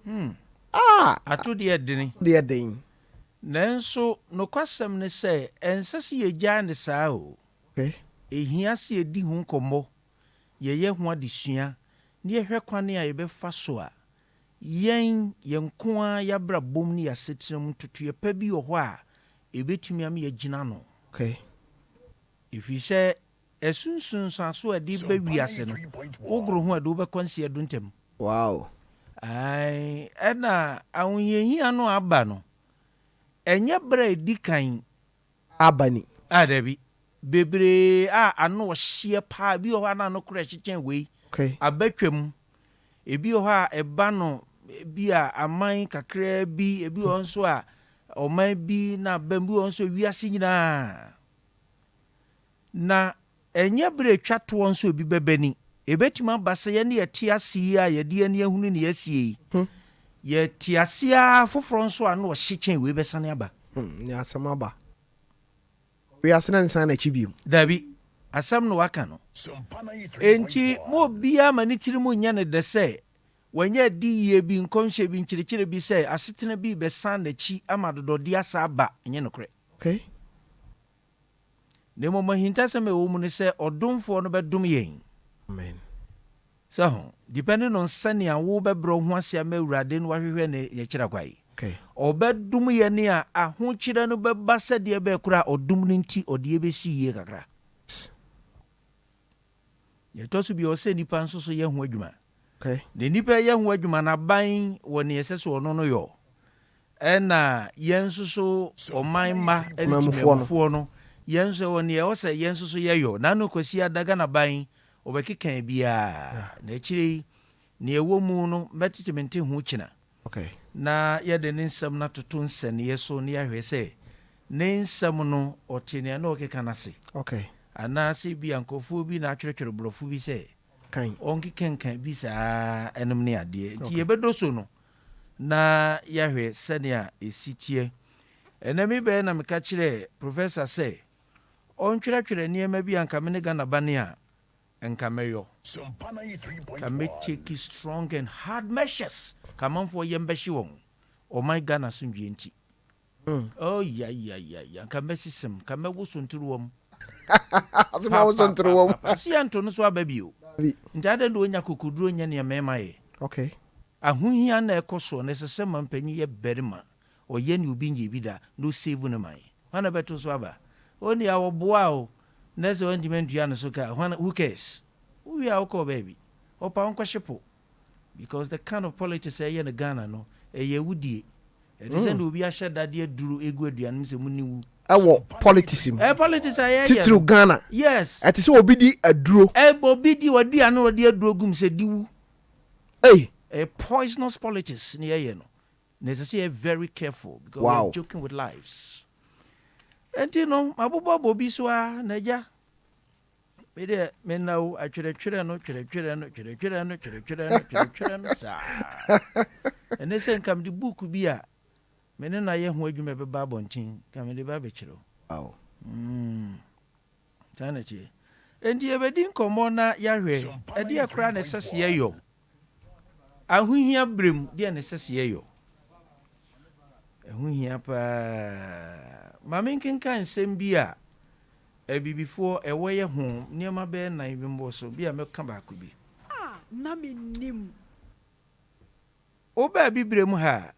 ato de edini nanso no kwasem ne se ensase ye gya ne saa o ehia se edi hu komo ye ho adesua ne hwe kwane a ye be fa so a yen yenkoa ya bra bom ni asetrem tutu ye pa bi ho a ebetumi am ye gina no if you say esunsun so adi ba wiase no ogro ho adu be konse aduntem wow ai ena awunyehia no aba no enye bra edikan abani adabi bebre ano hye pa bi ho ana no kura chichen we abatwam ebi ho a eba no bi a aman kakra bi ebi ho nso a oman bi na bambi ho nso wiase nyina na enye bre twato nso bi bebani ebetima basa ye ne yetiase a ye de ani ahunu ne yasie ye tiase a foforo nso a no hyechen we besane aba ya asama ba we asena nsan na chibium dabi asam no waka no enti mo bia mani tirimu nya ne de se wanya di ye bi nkomhye bi nkyirikire bi se asetena bi besan na chi amadodode asa aba nye no kre nemo mahinta se me wo mu ne se odomfo no bedom yen amen so depending on sania wo bebro ho asia ma urade no wahwehwe ne ye kira kwai obedum ye ne a aho kire no beba se de be kura odum no nti ode be si ye kakra ye to so bi o se nipa nso so ye ho adwuma de nipa ye ho adwuma na ban woni esese ono no yo ena yenso so oman ma enimefo no yenso woni e o se yenso so ye yo na no kwasi adaga na ban obekekan bia na chiri ne ewo mu no metitemente ho kina na ye de nsam na toto nsane ye so ne ahwe se ne nsam no otene na okeka na se ana se bi ankofo bi na atwerɛtwerɛ brofo bi se onki kenkan bi saa enum ne ade nti ye bedo so no na yahwe sania esitie enami be na meka kire professor say on twerɛtwerɛ niema bi anka me ne Ghana bane a enka meyo can take strong and hard measures come on for yembeshi won oh my Ghana sundwe nti oh ya kan mesisem kan mewuso nturuwom asema wuso nturuwom asianto no so ababio ndade do nya kokuduro nya ne mema ye ahohia na ekoso na sesema mpanyi ye berima oye ne obi nje bida no save no man wana beto so aba oni awoboa o na se wandimendua no so ka who cares we are okay baby opa onko shipo because the kind of politics here in Ghana no ye wudie e dey send obi a shedade aduru egu aduan se muniwu ewo politicism politics here titru Ghana yes ati se obi di aduro obi di waduan no de aduro gum se diwu a poisonous politics near here no necessary very careful because we're joking with lives and you know abubo bobi so a naja Mede menau atwerɛtwerɛ no sa ene se nkam di book bi a mene na ye ho adwuma be ba bontin kam de ba be kyerɛ sana chi endi e bedi nkomo na yahwe e de akra na sese ye yo ahohia brem de na sese ye yo ahohia pa mamen kenkan sem bi a before a way home near my bed na even more so be a milk come back could be. Ah, na Menim. Oba bibrem ha.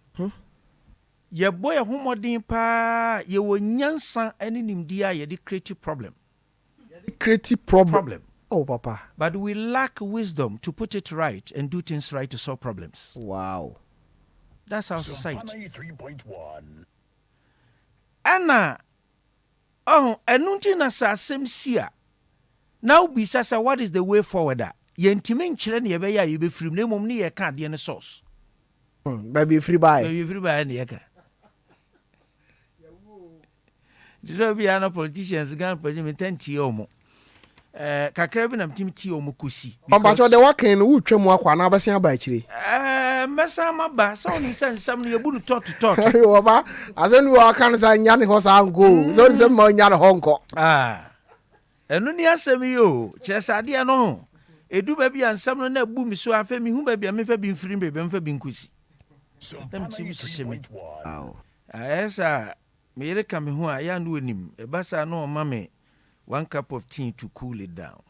Ye boy a homodin pa ye wo nyansa ene nimdia ye de creative problem. Creative problem. Oh, Papa. But we lack wisdom to put it right and do things right to solve problems. Wow. That's our society. 3.1. Anna, oh, enunti na sa sia. Now be sasa, what is the way forward? Ye intimen children ye be ya ye be free. Ne mum ni ye can't the source. Baby free buy. Baby free buy ni ye ka. Did not be an politicians gun for him 10 omo. Kakra bi na mtimi ti omo kusi. Pampa de wakan no wutwa mu akwa na abasia ba akire. Mesa maba so ni nsam no yebu no tot. Ayo ba, azenu wakan sa nya ne ho sa anko. So ni se ma nya ne ho nko. Enu ni asem yo, kire sade no. Edu ba bi ansam no na bu mi so afa mi hu ba bi amefa bi mfiri be mfa bi nkusi. Dem ti bi sesemi. Wow. Esa me yere ka me hu a ya no onim. E ba sa no ma me 1 cup of tea to cool it down.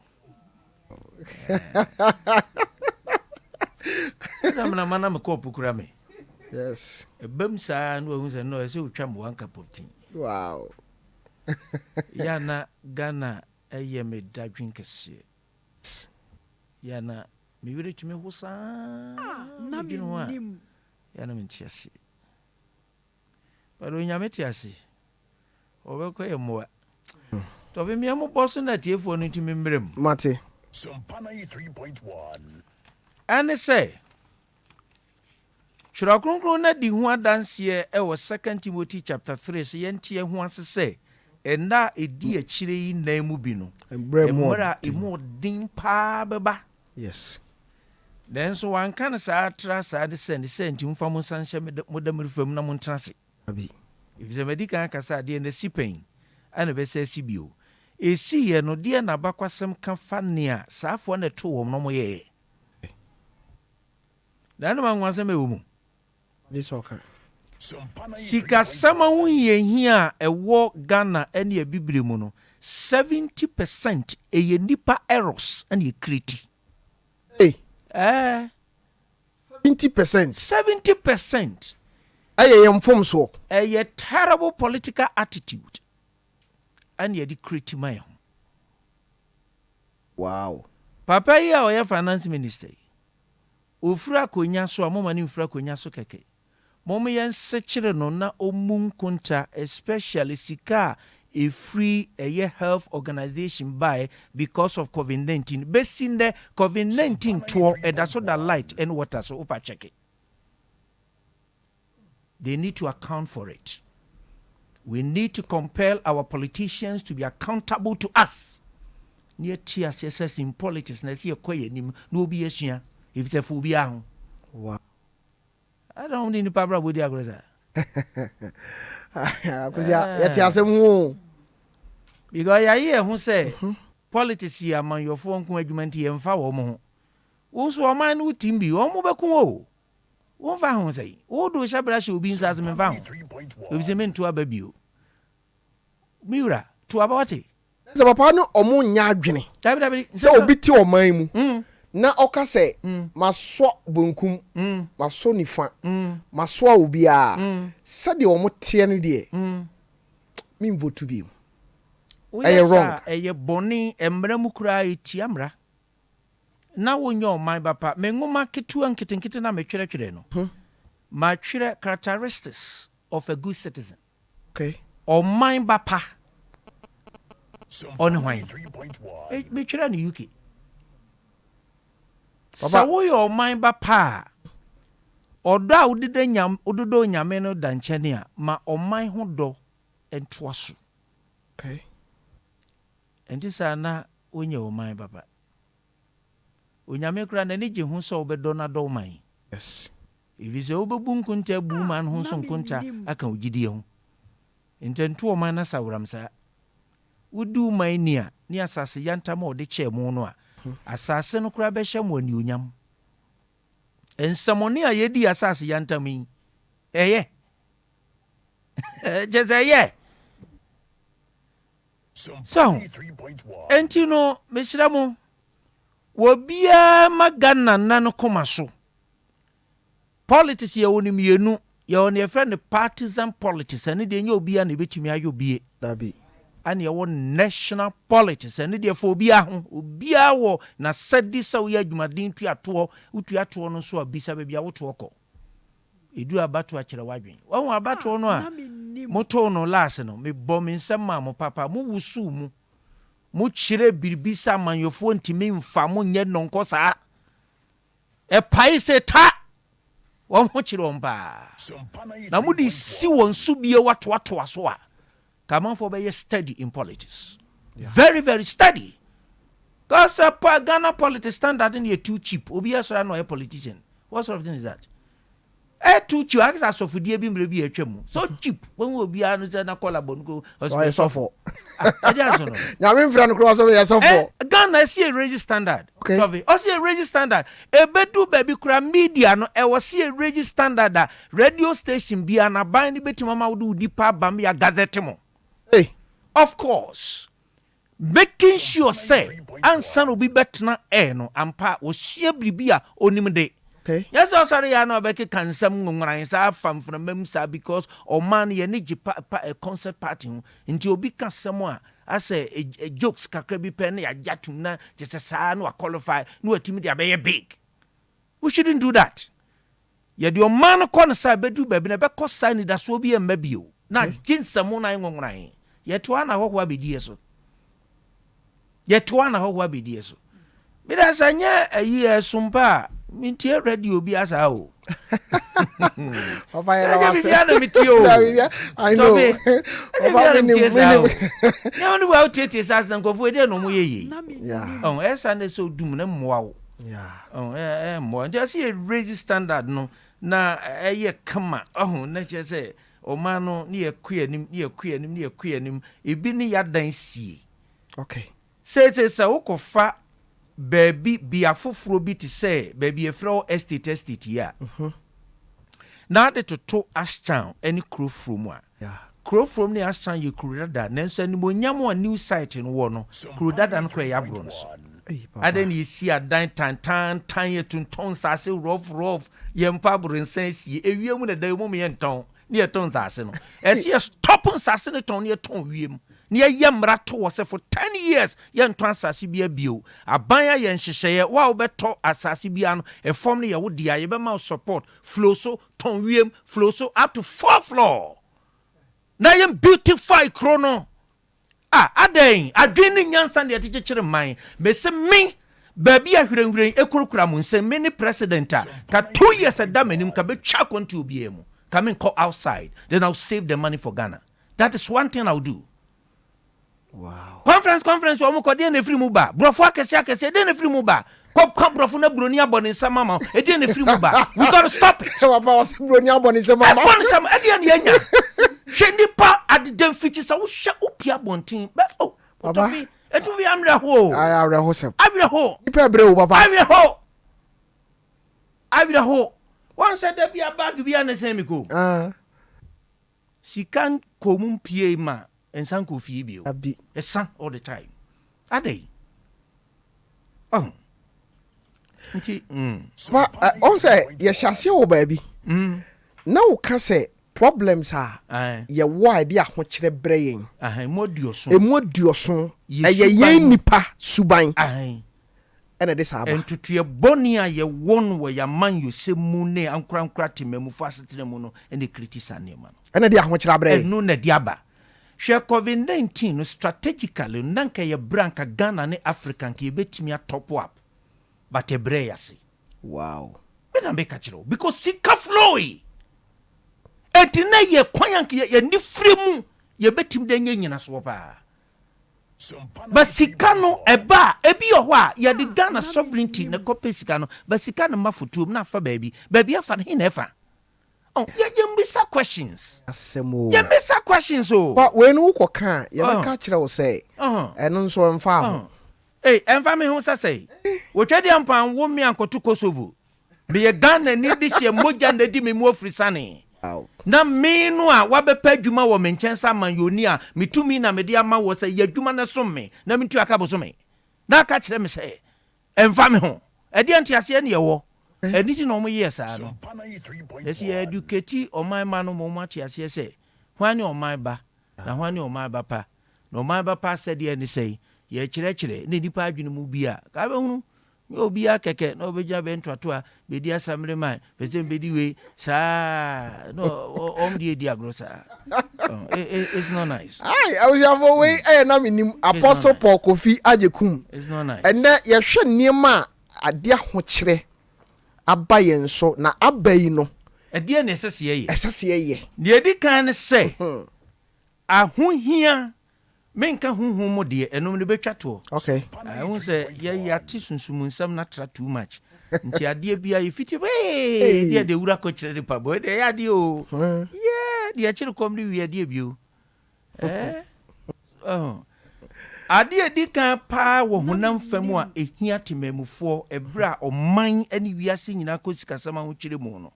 Mana me kopu kura me. Yes. E bam sa no hu se no e se utwa mo 1 cup of tea. Wow. Ya na Ghana eye me da drink kese. Ya na me wire tumi ho sa. Na Menim. Ya na me ntiase. Pero nya me tiase. Obekọ ye moa. Tofi mi amu boss na tiefo no ntumi mbrem. Mate. Sompa 3.1. Ane say Shura kronkron na di ho adanse e wo 2 Timothy chapter 3 se yentie ho ase say enda edi akire yi na mu bi no. Emra emu din pa beba. Yes. Then so wan kan sa atra sa de send ntimfa mo sanhye modamri fam na mo ntrase. Abi. If the medical kasa de na sipen ana be say sibio. Esi ye no de na bakwasem ka fa nea saafo na to wom no mo ye. Dan ma nwasem e wo mu. This okay. Sika sama hu ye hia ewo Ghana ene abibire mu no 70% eye nipa errors ene create. Hey. 70%. 70%. Aye mfom so. A terrible political attitude. And ye di create my. Wow. Papa ya o ya finance minister. Ofura konya so amoma ni ofura konya so keke. Momo yen sekire no na omun kontra especially sika a free health organization by because of COVID-19. Basing the COVID-19 tour and that's the light and water so opa check it. They need to account for it. We need to compel our politicians to be accountable to us. Near TSS in politics, na see a quiet nim no be a shia if it's a phobia. Wow. I don't need the Pabra with the aggressor. Because I hear who say politics here among your phone argument here and foul more. Also, a man with Timby, or Mobaco. Won't find say, oh, do Shabra should be as a found. With the men to a baby. Mira, to about it. There's a papa no omo nya adwene. So obiti o man mu. Na oka se maso bonkum, maso nifa, maso obi a. Sade omo tie ne de. Me vote bi. Aye wrong. Aye boni emra mu kura etiamra. Na wonyo man papa, me ngoma ketu anketenkete na metwere no. Ma twere characteristics of a good citizen. Okay. O man papa. On why? Me twere na UK. Papa wo yo man papa. Odo a udide nyam ododo nyame no danchene a ma o man ho do entoaso. Okay. And this na onye o man papa. Onyame kura na ne je ho so obedo na do man. Yes. If is obebu nkunta bu man ho so nkunta aka ogidie ho. Intentu o man na sawram sa. Wudu man ni a ni asase yanta ma ode che mu no a. Asase no kura be hye mo ani onyam. Ensamoni a yedi asase yanta mi. Eye. Jeze ye. So, enti no mesramo wobia magana nano komaso. Politics ye woni mienu ye woni e friend partisan politics ani de nya obia na betumi ayo bie. Dabi. Ani ye won national politics ani de fo obia ho obia wo na sadi sa wo ya dwumadin tuato utuato no so abisa ba bia woto oko. Edu abato akere wadwen. Won abato no a moto no last no me bom nsema mo papa mo wusu mu. Mo chire biribisa manyofo ntimi mfa mo nye nonko saa. E pai se ta won ho chire on ba. Na mo di si won su bie wato aso a. Kamanfo be study in politics. Yeah. Very very study. Cause Ghana politics standard in too cheap. Obi asora no a politician. What sort of thing is that? Too cheap. I saw for dear bimbre be a chemo. So cheap. When we be an na call abongo. I suffer. Now, friend cross over yourself. Ghana see a register standard. Okay. I see a register standard. A bedu baby cra media no. I was see a register standard that radio station be an abiding beti mama would do deeper bambia gazette mo. Hey. Of course. Making sure say answer will be better na no ampa was see bibia onimde. Okay. Yes, I'm sorry, I know about cancel Mungra from Memsa because or man ye need a concert party into your big somewhere. I say a jokes kakrebi penny a jatuna just a son or qualify no timid be big. We shouldn't do that. Yet your man corner side bedu baby never cost sign it as will be a maybe you. Now jins some one I won't rain. Yet one I hope will be dear so. Yet one I hope will be dear so. But as I near a year Sompa. Mintie radio bi asa o. Papa ya was. I know. Papa Menim. Ya onu wa otete sasa nkofo de no mo yeye. Yeah. Oh, esa na so dum na mmoa wo. Yeah. Oh, mmoa. Just see a raise standard no na eye kama. Oh, na che say o ma no ne yakuanim ebi ne yadan sie. Okay. Say wokofa baby be a fufuro bi to say baby a flow estate ya. Now the to Ashtown any crew from one. Yeah. Crew from the Ashtown you crew that Nancy and Munyamo a new site in Wono, crew that and cray abrons. And then you see a dine tan ye to tons as a rough yam pabber and says ye a year with a day woman and tone near tons arsenal. As ye stop on Sassaton near Tom William. Near yam rato was for 10 years, young transasibia bio. A buyer yen share, wow, beto asasibiano, a family ya would the support, flow so, ton wiem, flow so up to 4th floor. Na yam beautify chrono. Adain, a dreaming young Sunday at teacher of mine, may say me, baby, a hurry, a curriculum, say many president, that 2 years a Menim can be chuck on to BM. Come and call outside, then I'll save the money for Ghana. That is one thing I'll do. Wow. Conference omo ko de na free mu ba. Brofo akese de na free mu ba. Kom brofo na broni abone nsama ma. E de na free mu ba. We got to stop it. Papa was broni abone nsama ma. Abone nsama e de na yanya. Hwe nipa adedam fiti sa wo hwe opia bonten. Be oh. Papa. E to be amre ho. Amre ho sem. Amre ho. Nipa bre wo papa. Amre ho. Amre ho. One said there be a bag bi an semiko. She can komum pie ma. And Sanko Phoebe, a son all the time. Are they? Oh, but on say, yes, shall see, baby. No, can say problems are your wide, ya which the brain. I modioson, a modioson, a ye nipa subine. Aye, and a disable. And to your bonia, ye one where your man you say moon and cram cratty memu facet mono and the criticism man. And a dear which I brain, no, ne diaba. Share COVID-19 strategically nanka ye branka Ghana ne African ki betimi a top up but e breyasi. Wow. Bena mbeka chiro because sika flowy. Eti na ye kwanyanki ye ni free mu ye betim de nyina so pa. But sika no eba ebi yo hwa ye de Ghana sovereignty ne kope sika no but sika no mafutu na fa baby afa hin efa. Oh, you miss questions. Asemo. You miss questions, oh. But when you can, you can catch it. Say, and so I'm far. Hey, and family who say, which I am pound woman and Kotu Kosovo. Be a gun and need this year more than the dimmy more free sunny. na me no a wabepa adwuma wo me nkyɛnsa man yoni a metumi na mede ama wo sɛ yɛ adwuma na so me na mentu aka bo so me na aka kyerɛ me sɛ ɛmfa me ho ɛde antiaseɛ ne yɛwɔ ɛni ti na ɔmo yɛ saa no ɛsi yɛ educate ɔman ma no mo atiaseɛ sɛ hwan ne ɔman ba na hwan ne ɔman ba pa na ɔman ba pa sɛ deɛ ne sɛ yɛ kyerɛkyerɛ ne nipa adwene mu bi a ka bɛhunu obi akeke na obegya be ntoato a be di asamre man pese be di we sa no di agro sa it's not nice. I was your way na Menim Apostle Paul Kofi Ajekum. It's not nice. And na ye hwe niema ade ahokyere aba yen so na abai no ade na esese ye de edi kan se ahohia menka huhu mo de enom ne betwa to. Okay. I won say ye ati sunsumu nsam na tra too much. Nti ade bia ye fiti we de wura ko kire de pa boy de ya de o. Yeah, de kire kom de wi de bio. Ade di kan pa wo honam famu a ehia temamufo ebra oman ani wiase nyina ko sikasama ho kire mu no.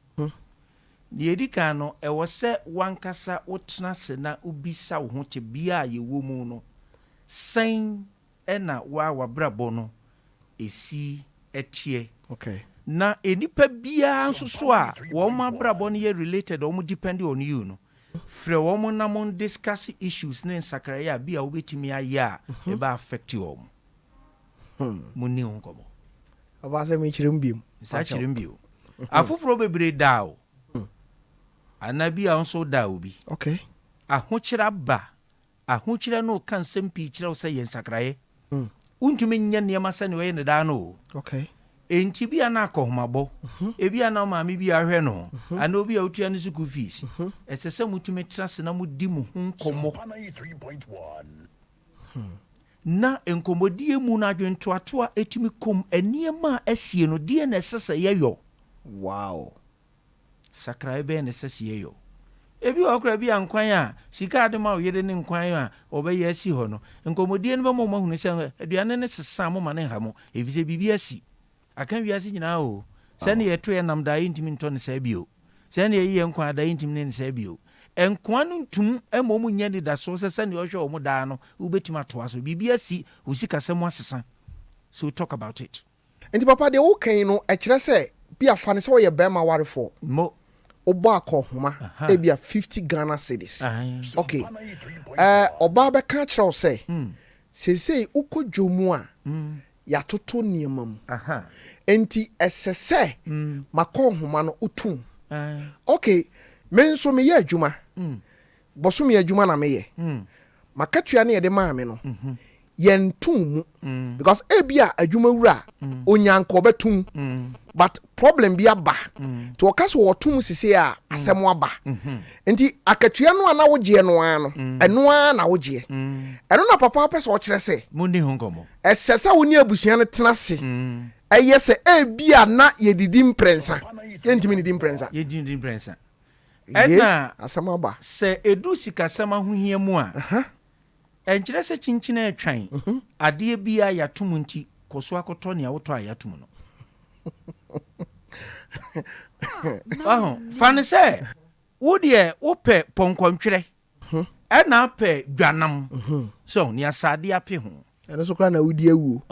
De edi kan no e wo se wankasa wotena se na ubisa wo ho te bia ye wo mu no sen na wa brabo no esi etie. Okay. Na enipa bia nso so a wo ma brabo no ye related o mu depend on you no frɛ wo mo na mo discuss issues ne sakraya bia wo betimi aya e ba affect you mo ni onkomo aba se me kyerem biem sa kyerem bio afoforo bebre dawo anabi a nso da obi. Okay. Ahokyera ba. Ahokyera no kan sempi kyerɛ wo sɛ yɛn sakraye. Untumi nya nneɛma sɛ ne wɔyɛ ne da no. Okay. Enti bia na akɔhomabɔ. Ebia na maame bi ahwɛ no. Ana obi a otua ne school fees. Ɛsɛ sɛ mutumi trase na mudi mu ho nkɔmmɔ. Na nkɔmmɔdie mu na adwentoatoa etumi kom nneɛma a asie no die na ɛsɛ sɛ yɛyɔ. Wow. Sakraye be ne sesiye yo ebi okra bi ankwan a sika ade ma oyede ne nkwan a obeye asi ho no nkomodie no bemo mahunu se aduane ne sesa mo ma ne ha mo efise bibi asi akan wi asi nyina o se ne yeto ye nam da intimi nto ne sa bio se ne ye nkwan da intimi ne sa bio enkwan no ntum emo mu nya de da so se ne ohwe o mu da no ubetima to aso bibi asi osika se mo asesa. So talk about it. Enti papa de wo kan no e kire se bia fa ne se wo ye bema warefo mo oba akohoma ebia 50 Ghana cedis. Okay. Oba be ka kire wo se sesei ukodwomu a ya toto niemam. Enti esese makohoma no utum. Okay, men so me ye adwuma. Boso me adwuma na me ye. Makatua na ye de ma me no. Yentum because ebia adwuma wura onyanko obetum but problem bi aba to okaso wotum sisi a asem aba enti akatua no ana wogye no ano eno ana wogye eno na papa pese wo kire se mundi honkomo esesa woni abusua no tena se eye se ebia na yedidi mprensa yentimi ni dimprensa yedidi mprensa ena asem aba se edu sikasama ho hia mu a enkyere se chinchina atwan ade bia yatom nti koso akoto ne awoto ayatom no fane se wo de wo pe ponkontwere na pe dwanam so ne asade ape ho ene so kwa na wudi awu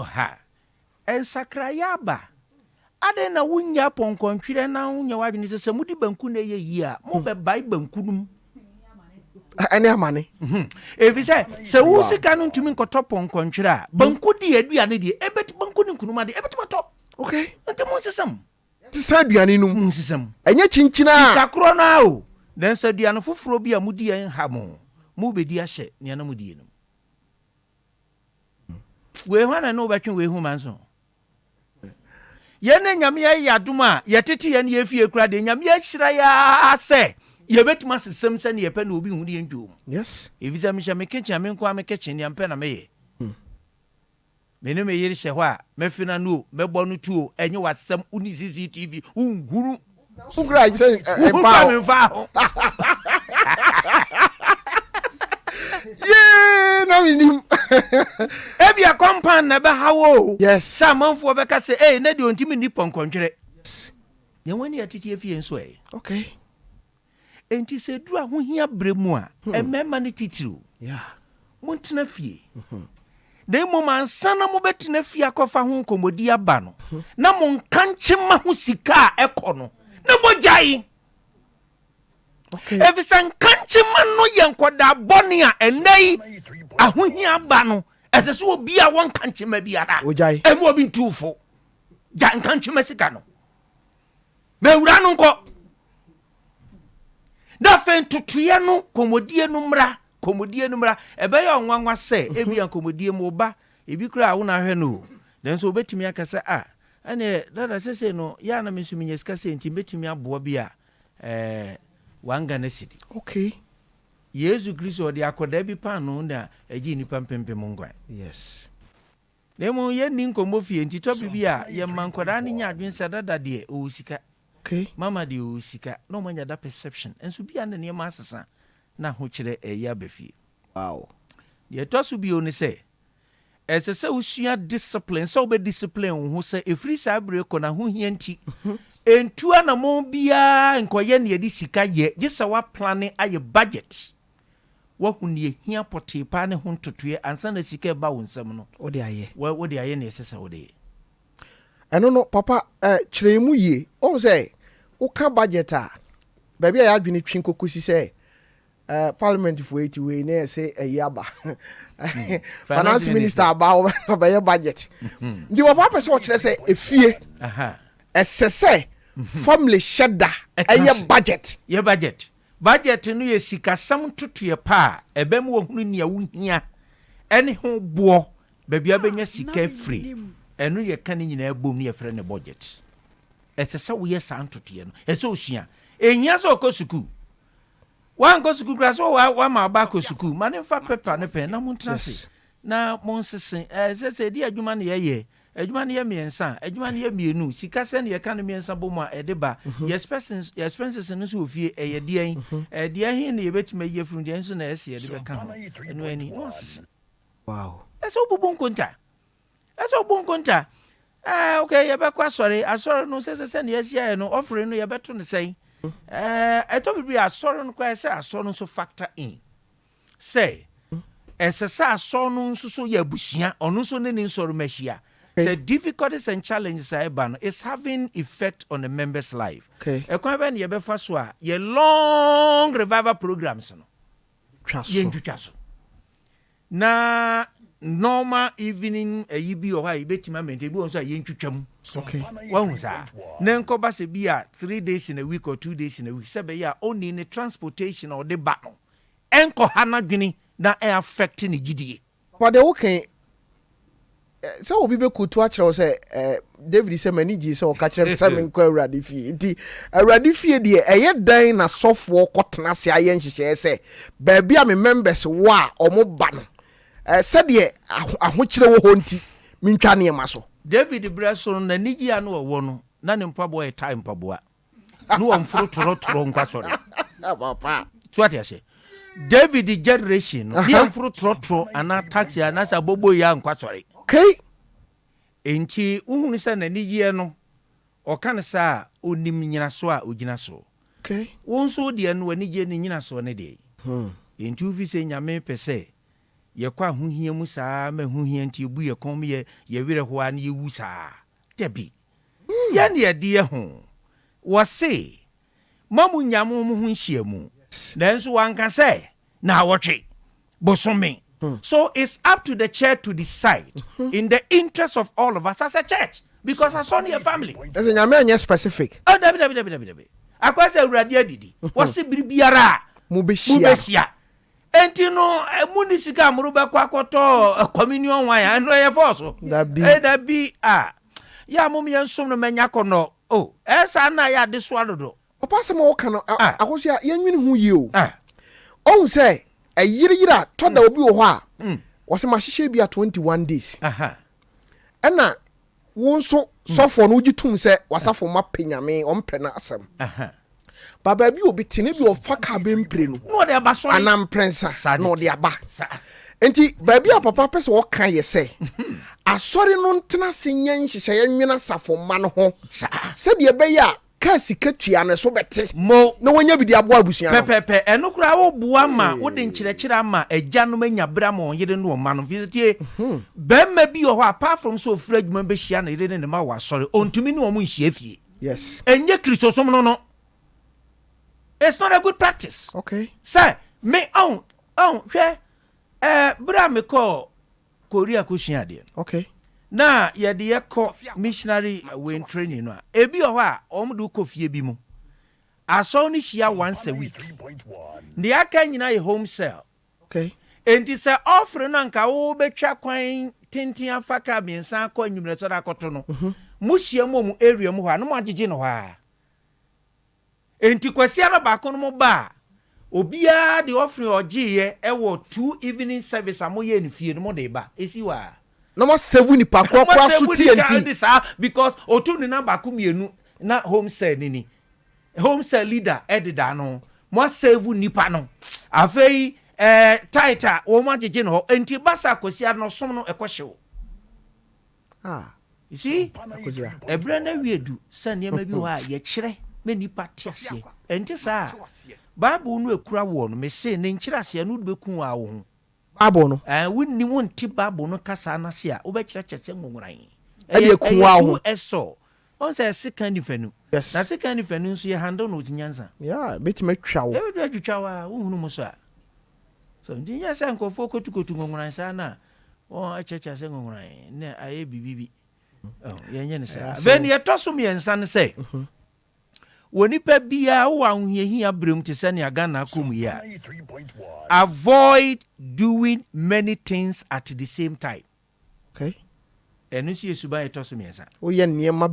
ensakraya ba ade na wunya ponkontwere na wunya wadwene se mudi banku na ye yi a mo be bai banku num ene amane evi se wo sika no ntumi nkoto ponkontwere a banku di aduane di ebet banku ni nkunuma di ebet mato. Okay. Ntemo sesam sisa aduane num sesam enye chinchina kakro na o den se aduane foforo bi a mudi en ha mo bedi ahye ne na mudi enum we hwana no betwe we hu manso ye ne nyame ya adom a yetete ye ne yefie kura de nyame ahyira ya se ye betuma sesam se ne ye pe na obi hu de ndwom. Yes. Evisa me chame kitchen me nko kitchen ne ampe na meye Menim me yiri hye ho a mefina no mebo no tuo enye wasam uni CCTV unguru ungura say empower yeah na Menim ebia compound na be hawo. Yes. Sa manfo be ka say na de ontimi ni ponkontwere ye wani atiti afie nso Okay. enti se dura ho hia bremu a emema ne titiro yeah montena fie na mmom ansa na mobɛtena fie akɔfa ho nkomodi aba no na monkanche ma ho sika a ɛkɔ no na mogyae okay efisa nkanche ma no yɛ nkɔda bɔne a ɛnai ahohia aba no ɛsɛ sɛ obi a wɔn kanche ma biara ogyae ɛmu obi ntufo gya nkanche ma sika no mewura no nkɔ da fe ntutuye no komodie no mra ɛbɛyɛ ɔnwanwa sɛ ebi ankomodie mu ba ebi kura wo na hwɛ no den so obetumi akasa ane dada sese no ya na mesumi nyesika sɛ nti betumi aboa bi a wanga na sidi okay Yesu Kristo ɔde akoda bi pa no na agi nipa mpempem ngwan yes nemo ye ni nkomo fie nti to bibi a ye mankoda ne nya adwensa dada de o sika okay mama de o sika no manya da perception enso bia na ne ma asesa na ho kire eya bafie wow ye to so bi oni se esese usua discipline so be discipline ho se efiri sa abre ko na ho hia nti entu ana mo bia nkoye ne yedi sika ye gisa wa plan aye budget wa hu ne hia potepa ne ho ntotoe ansa na sika ba wo nsam no o de aye wo de aye ne esese wo de eno no papa kyeremu ye o say wo ka budget a ba bia ya adwene twi nkokosi say parliament for 80 we na say ayaba finance minister about your budget ndi wo papa say o kire say efie esese family shedda aye budget ye budget no ye sika sam tutuye pa ebem wo hunu ne wo hia ene ho bo ba bia benya sika free eno ye kan nyina bom ne ye frɛ ne budget esese wo ye san tutuye no ese osua ehia so okosuku wan kosuku kraso wa ma ba kosuku mane fa paper ne pe na montrase na monsese sese di adwuma ne ye adwuma ne ye miensa adwuma ne ye mienu sika se ne ye kan miensa bom a edeba expenses no so ofie ye dean dean hin ne ye betuma ye furu dean so na ese ye de be kan eno ani no asese wow ese obubun konta okay ye be kwa asore no sese ne ye sia no offering no ye beto ne sei I told me a sorrow cry say a son so factor in. Say, as a son so ya busia, or no so name so meshia. The difficulties and challenges I ban is having effect on the members' life. Okay. A convent ye be faswa, ye long revival programs. Chaso. Na normal evening yibi or I bet my mente be also yen twam. Okay. One was Nenko base be 3 days in a week or 2 days in a week. Sebe ya only in the transportation or the battle. Enko hana gini na affecting the GDA. But the okay. So people could to actually say David say many G so catch them some ko radifie. Nti radifie de eye dan na software kotena se aye nhihye say baby am members wa omo ba no. Said ye ahokyere wo ho nti mentwa ne maso. David Bresson na nigia no wo no na ne mpabo e time mpaboa no wonforo toro nkwasore papa so what you say David generation no dia mforo toro ana taxi ana sa bobo ya nkwasore okay enti uhunu se na nigia no o kan sa onim nyina so a ogina so okay wonso de no nigia ni nyina so ne de enti ufi se nyame pese ye kwa huhia mu saa ma huhia nti ebu ye kom ye were ho an ye wu saa debi ye ne ye de ho wo se mamu nyamo mu hu nhia mu nanso wanka se na wotwe bosome so it's up to the church to decide in the interest of all of us as a church because as only a family as a nyame anya specific dabi akwase awurade adidi wo se biribiara mu behia enti no munisika amuru be kwa koto communion wan ya no ye force dabi ya mum ye nsom no manya kono esa na ya de so adodo papa se mo ka no akoso ya yenwini hu yi o say yira to da obi wo ho a wo se ma hihye bia 21 days ena wo nso sofo no ugitum se wasafo ma penyame ompe na asem baba bi obi tene bi ofa ka be mpre no no de aba so anam prensa no de aba enti baby a papa pese wo kan ye se asori no ntena se nyan hihye ye nwena safo ma no ho se de be ya kasi ketua na so bete mo na wonya bi di aboa abusua no pepepe eno kura wo boa ma wo de nkyerɛkyerɛ ma agya no manya bra ma yede no ma no fizitie bemma bi ho apart from so ofura adwuma be hia na yede ne ma wa sɔre ontumi ne wo mu nhia fie yes enye kristosom no it's not a good practice okay say me hwɛ bra me call Korea ko sua de okay na yede ye ko missionary when training no ebi ho a omdo ko fie bi mu aso ni hia once a week the aka nyina ye home cell okay enti se offer no nka wo betwa kwan tintin afaka biensa akọ anwumre so da akoto no mu hia mu area mu ho a no agege no ho a enti kwasia na ba ko no mu ba obia the offering ogiye ewo 2 evening service amoye ni fie no mo de ba esi wa no mo 7 ni pa kwa so TNT because otu ni number ku mienu na home cell ni home cell leader edida no mo save nipa no afei tighter wo ma jeje no enti basa kwasia no som no ekohyew you see ebre na wiedu sane ma bi ho a ye kire me nipa tiase enti sa Bible no ekura wo no me se ne nkyirase no be ku wa wo ho Bible no wonni wonti Bible no kasa na se a wo be kyerɛkyerɛ ngwuran e de ku wa ho eso on say second ifanu na second ifanu so ye handle no tinyansa beti matwa wo twitwa wa wo hunu mo so a so ndi ya se nkofo kotukotu ngwuran sa na o a kyerɛkyerɛ ngwuran na aye bibibi ye nye ne sa ben ye tosum ye nsa ne say wonipa bia wo ahihia brem te se ne aga na akom ya avoid doing many things at the same time okay enu si esuba etosum yensa wo ye niema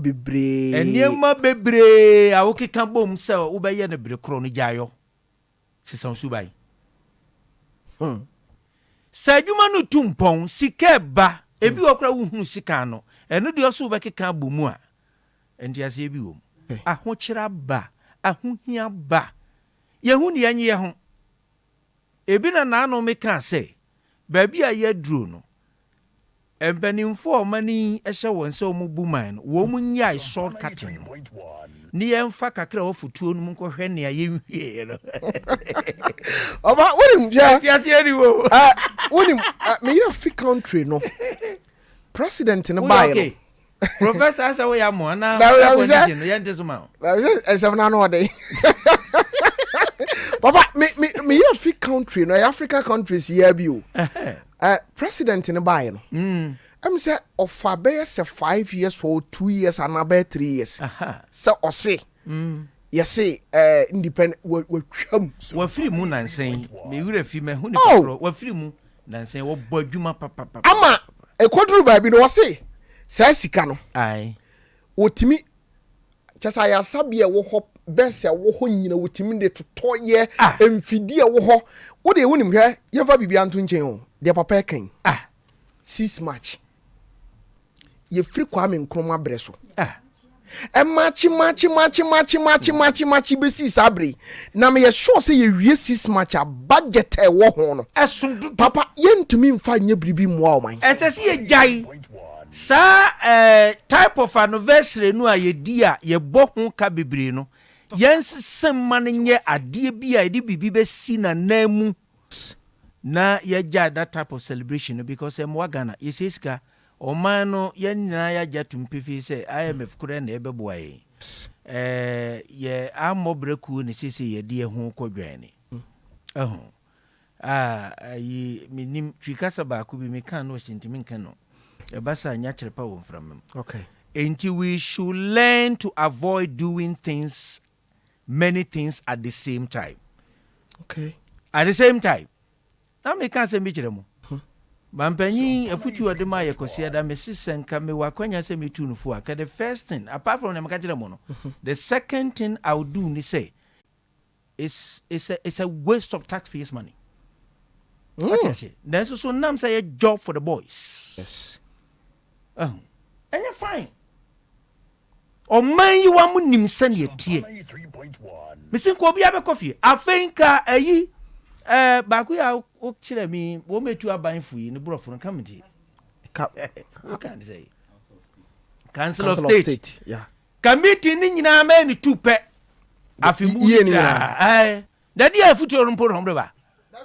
bebre a wo keka bom se wo be ye ne bre kro no gyayo sisan subai sajuma no tumpon sika ba ebi okra wo hu sika no enu de oso be keka bomu a enti ase ebi wo ahokyera ba ahohia ba yehu ne yenye ho ebi na no meka se ba bi a ye duro no empanimfo mani ehye won se omubu man wo munya short cutting ni emfa kakra ofutuo no nkɔhwɛ ne ayenhwie no oba wonim ja tiase eriwo wonim me yira fi country no president no buy no Professor asa we am na position no yente so ma na no dey Papa me you fit country no African countries here bi o president no buy no am say of abey say 5 years for 2 years and about 3 years so o say yes say independent we twam wa free mu nansen me wura fi me hu ni pro wa free mu nansen wo bodwuma papa ama e koduru ba bi no wo say sa sika no ai otimi chasa ya sabia wo ho bese wo ho nyina otimi de totoye emfidi wo ho wo de wonim hwe yeva bibia nto nchen o de papa kan 6 match ye free kwame nkroma breso match be 6 abre na me ye sure say ye wie 6 match a budget e wo ho no papa ye ntumi mfa nye bribi moa o man esese ye jai sa type of anniversary no a ye dia ye bo ho ka bebre no yensem man nye ade bi a de bibi be si na namu na ye ja that type of celebration because em wagana ye seska o man no ye nyina ya ja tumpefi say IMF kure na ebeboa ye ye amobreku ne sese ye de ho kodwane yi Menim twikasa ba ku bi me kan no sentiment kan no ebasa nya cherepa wo mfram okay until we should learn to avoid doing many things at the same time okay at the same time na me kan se mi kire mu bampanyi afutu ode ma yekosia da me sisenka me wakwanya se me tunufu aka the first thing apart from them ka kire mu no the second thing I would do ni say it's a waste of taxpayers money what you say then so nam say a job for the boys yes and you're fine. O man you want nim send ye tie. Me sin ko bia be coffee. Afenka ayi ba ku ya o kire mi wo metu aban fu yi ne brofo no committee. What can say? Council of State. Yeah. Committee ni nyina ma ni tupe. Afi mu Ye ni nyina. Eh. Dadi afutuo mpo no ba.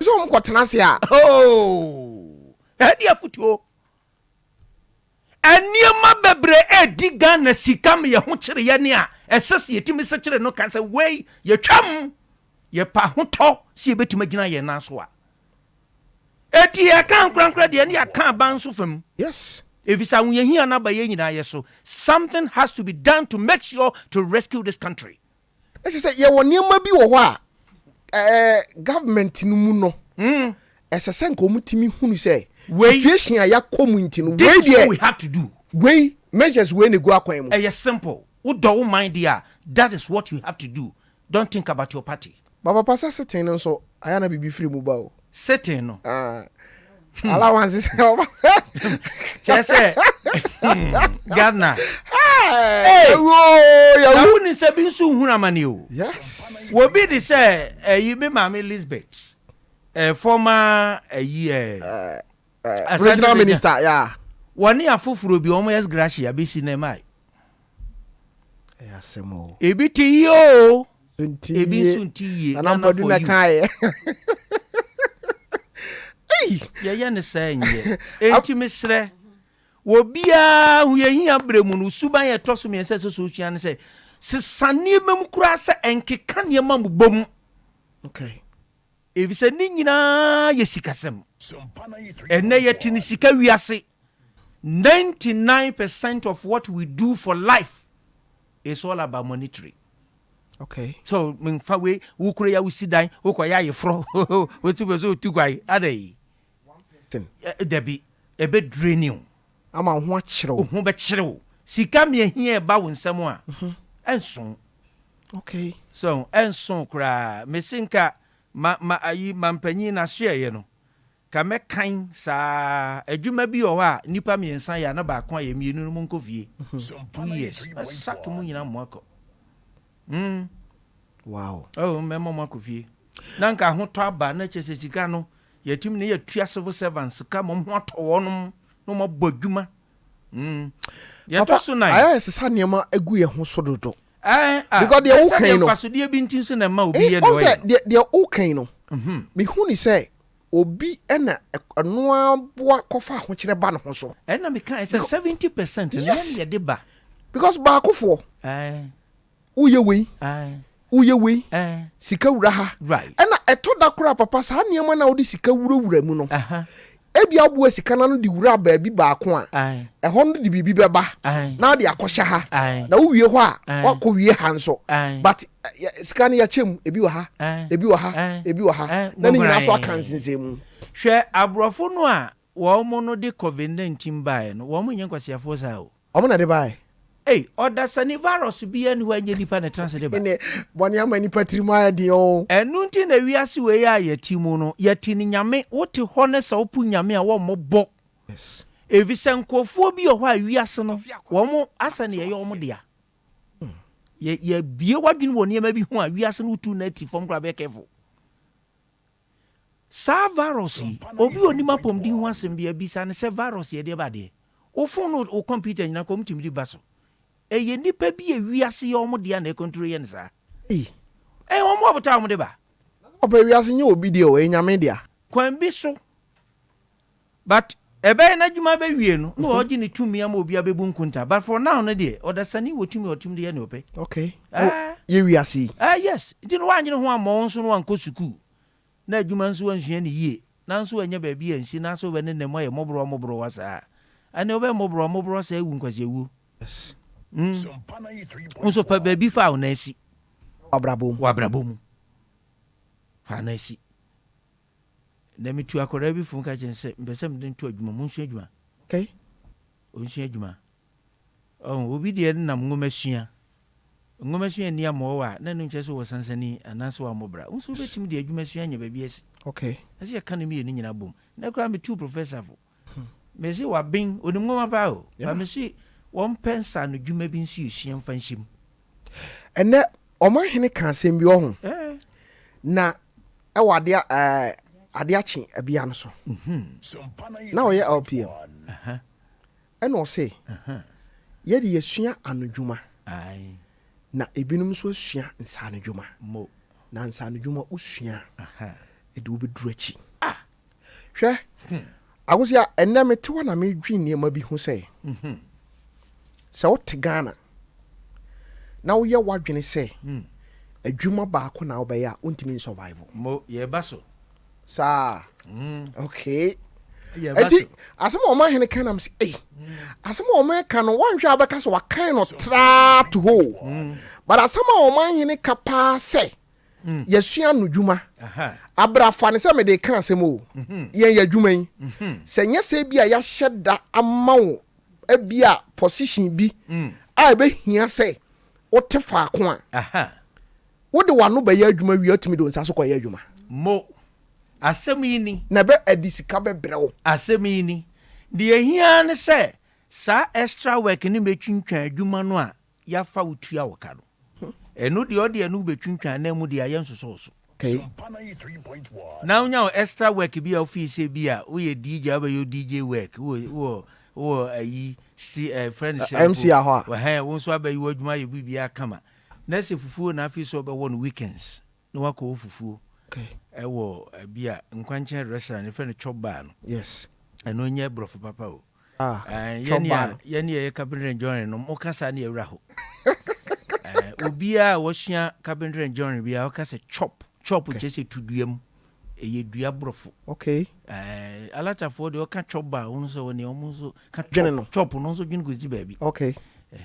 So mo kwatena se a. Oh. Dadi afutuo. Aniema bebre edi Ghana sikam ye ho kire ye ne a esese yetimi se kire no kan se wei ye twam ye pa hoto si ebetuma gina ye na so a eti ye kan krankra de ne ya kan ban so fam. Yes. Evisa wo ye hia na ba ye nyina ye so something has to be done to make sure to rescue this country. It is say ye wo niema bi wo ho a government no mu no. Esese nko mutimi hunu say situation a yakomu ntino This is what we have to do. We measures we ne go akwan mu. Yes, simple. Wo do mind dia. That is what you have to do. Don't think about your party. Baba pasa setting no so ayana bibi free mu ba o. Setting no. Allowance is Just say Ghana. Hey, ya woni se bi nso hunu amane o. yes. Wo bi de say you be mama Elizabeth. Former Regional minister, yeah. Wani afufuro bi omo yes gracia bi si na mai. Semo. Ebi ti yo. Ebi sunti ye. Anampadu na kai. Ya ne say nye. Enti mesre. Wo bia hu ye hia bremu no suban ye toso me se so hia ne say sesane mem kura se enkeka ne ma mbom. Okay. Ebi se ni nyina ye sikasem. Ene ye tini sika wiase. 99% of what we do for life is all about monetary. Okay. So min fa we wo kure ya usidan wo kwa ya yefro wo ti bezo tugwai adai. Debi ebe draining. Ama ho akire wo. Ho be kire wo. Sika me hia ba wo nsam a. Enso. Okay. So enso kra mesinka ayi mampanyi na hye no. Ka mekan sa adwuma bi o ha nipa miensa ya na ba kon ya mienu no monko vie 2 years sak mu nyina mo akọ Wow. Oh memo mo akọ na nka ho to aba na chese sika no yatim ne ya tua civil servants ka mo ho to wonom no mo bodwuma ya to so nai aya sesa niema agu ye ho so dodo because they all kind no fasodie bi ntin so na ma obi ye do they all kind no me hu ni say obi ena anoa boa kofa ho kire ba no ho so ena me kan say 70% na ye de ba because ba kofo uye we sika wura ha right ena eto da kura papa sa niema na odi sika wura mu no ebi abu sika na no di wura ba bi ba ko a ho no di bibi beba na di akosha ha na uwie ho a wakowie ha nso but sika na ya chem ebi wa ha ebi wa ha na ni nyina so akansensemu hwe abrofo no a wo mo no de covid-19 bae no wo mo nyenkwasiafo sa o omo na de bae oda sani virus bi anu wa nye nipa na trans de ba ne boni ama nipa trimaya de o enu nti na wiase we ya yatimu no yatini nyame wote ho ne sa opu nyame a wo mo yes evise nkofo bi o ho a wiase no wo mo asane ye wo mo de a ye bie wadwin woni ma bi ho a wiase no tu na ti fom kra be careful sa virus obi onima pom di ho asem bia bisa ne se virus ye de ba de o phone o computer nyina kom timidi baso ye nipa bi wiase ye omo de na control ye nsa omo obota omo de ba oba wiase nye obi de o enyame dia kwan bi so but ebe na djuma be wie no no ogi ni tumi am obi abebu nkunta but for now no de odasani wotumi otum de ye ne ope okay ye wiase yes ndi no wanye ho amon so no anko suku na adwuma nso wanhua ne yie na nso anya ba bi ansi na so be ne nemo ye mobro wasa ane obe mobro sa ewu nkwase ewu yes nso pa ba bi fa na si wabrabom fa na si na mi tu akora bi fun ka jense mbesem den tu adwuma munsu adwuma okay onsu adwuma obi de nam ngomasua ni amowa na no nche so wo sansani anaso wa mobra nso betim de adwuma sua nya ba bi asi okay asi ya kan mi ni nyina bom na kra mi tu professor fo me si wa bin onim ngoma ba o ba me si won pensa no dwuma bi nsu yesua mfa nhim ene oman hene kan sem bi ohun na e wade ade achi abia no so na oye LPM ene o se ye de yesua anodwuma Aye. Na ebinom so asua nsa no dwuma. Mo. Na nsa no dwuma usua. Aha. Edu beduru achi. Hwɛ. Agosia enna mete wo na medwi niema bi ho sɛ. Sɛ wo te Ghana. Na wo ye wadwene sɛ. Adwuma baako na obɛyɛ a untimi survival. Mo ye baso. Sa. Okay. Eti asem o man hene kan am say eh. Asem o man kan no wan hwa abeka so wakan no tra to ho. But asem o man hene kapa say yesua no dwuma. Abrafa ne se me de kan asem o. Yen ya dwuma yi. Se nya se bia ya hyeda ama wo bia position bi a be hia say o te fa ko a. Wo de wano be ya adwuma wi atimi do nsa so ko ya adwuma. Mo asɛm yi ni na be adisika be brewo asɛm yi ni de ehia ne sɛ saa extra work ni betwintwan adwuma no a yafa wotua woka no eno de ode eno betwintwan na mu de ayɛ nsoso okay now nya extra work bi a office bi a wo ye DJ abayo DJ work wo ayi si friend MC a ho a wo nso abayi adwuma ye bibia kama na se fufuo na afi so be won weekends na wakɔ fufuo okay. Ewo bia nkwanche restaurant ne friend chop bar no. Yes. Eno nye brofo papa o. Yeni ye cabinet join no mo kasa na ewra ho. Obia wo hia cabinet join bia wo kasa chop je se tuduam eye dua brofo. Okay. Alatafo de o ka chop bar won so ne o mo so ka chop no so dwin gozi ba bi. Okay.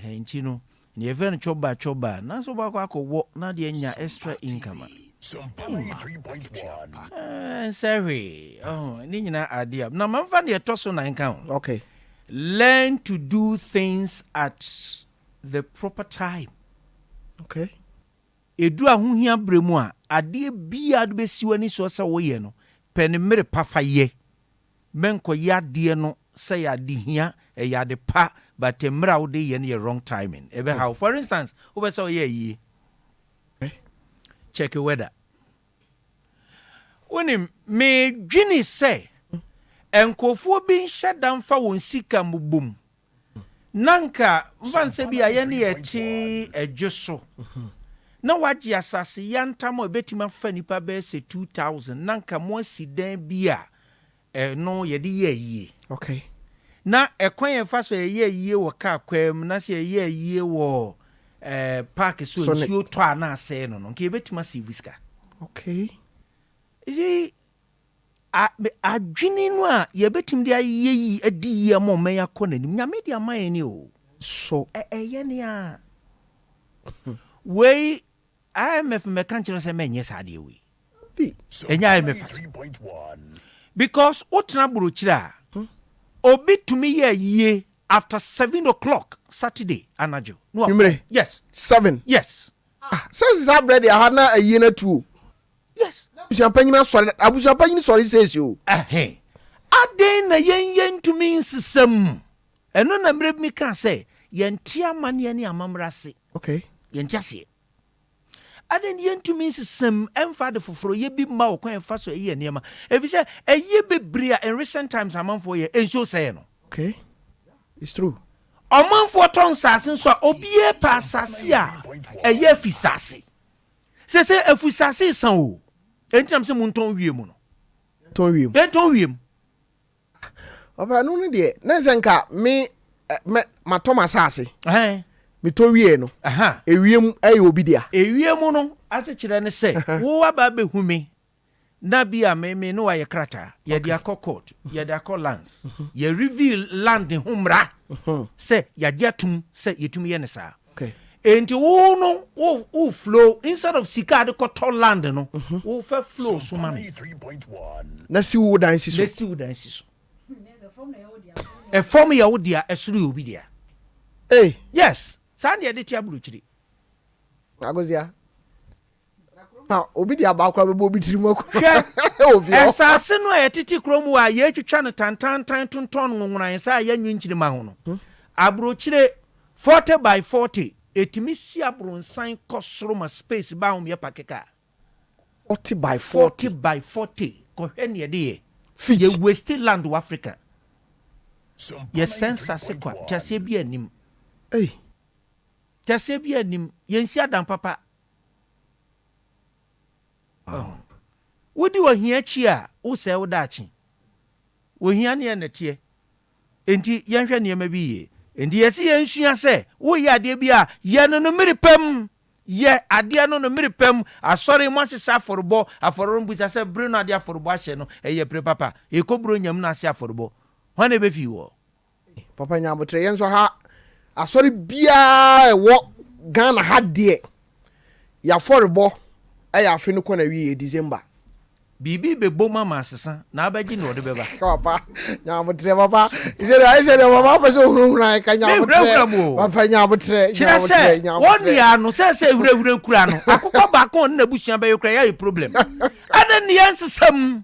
Nti no ne friend chop bar na so ba kwa akwo na de nya extra income. Sompa 93.1. Sorry. Oh, ni nyina adia. Na manfa de toso na nka. Okay. Learn to do things at the proper time. Okay. Edu ahohia bremu a ade bia do besiwani so se wo ye no. Pen mere pafa ye. Menko ya de no se ya de hia e ya de pa but emra wo de ye no wrong timing. Ebe how for instance, wo be se wo ye yi. Check the weather. When me dwini say enkofo bi nhyedan fa won sika mubum nanka mfanse bi aye ne ye edwoso na waji asase yantam obetima fa nipa be se 2000 nanka mo asidan bi a no ye de ye okay na ekwan ye fa so ye wo ka kwam na se ye wo park so nsuo to ana ase no nke betima si viska okay isi adwini no a ye betim de ayi adi ye mo me yakọ nanim nya media man ni o so ye ne a we IMF me kan kire se menye sade we bi enya IMF 3.1 because otra buru kire a obi tumi ye after 7 o'clock Saturday anajo no yes 7 yes says that bread ya na ayi na tu yes abusia panyina sorry says you aden na yen tumi nsesam eno na mre mi ka say yen tia mane ne amamrase okay yen tiase aden yen tumi nsesam emfa de foforo ye bi ma okwan fa so ye niema efi say eye bebria in recent times amamfo ye ensho say no okay it's true omanfo ton sase so obie pa sase a eye fi sase se afu sase san o entam se mun ton wiem no ton wiem oba no no de na zenka me Thomas asase me to wie no ewiem aye obi dia ewiem no ase kire ne se wo aba behu me na bia me no aye krata ye dia court ye dia lance ye reveal land humra se ya jatum se yetum ye ne sa okay enti wo no wo flow instead of sika de koto land no wo fa flow so ma me 3.1 na si wo dan si so e form ya wo dia esuru obi dia yes san de tia buluchiri agozia na obi dia ba kwa be obi tirimu akwa esase no etiti kromu a ye twetwa no tantantan tonton ngonran sa ya nwinkyiri ma ho no abrochire 40 by 40 etimi si abronsan kosoro ma space ba hom ye pakeka 40 by 40 ko hwe ne de ye waste land of Africa ye sense ase kwa tiase bi anim tase bi anim yensi adam papa wodi ohia chi a wo sɛ wo daachi ohia ne enete enti yenhwɛ ne ma bi ye enti yesi yensua sɛ wo yɛ ade bi a yɛ no miripam ye ade no miripam asɔre mo ahyesa aforbo aforo mbusa sɛ bre no ade aforbo ahye no ɛyɛ pre papa ekobro nyam na ase aforbo hwane be fi wo papa nyabotre yenso ha asɔre bia ɛwɔ Ghana ha de ya forbo ɛyɛ afi no kɔ na wie December bibi be boma masesa na abaji no de beba papa nyabotre papa ise papa pese ohunhuna ka nyabotre papa nyabotre woni ya no se wura kura no akokɔ ba ko na busua ba yekura ya problem ada ne yansesam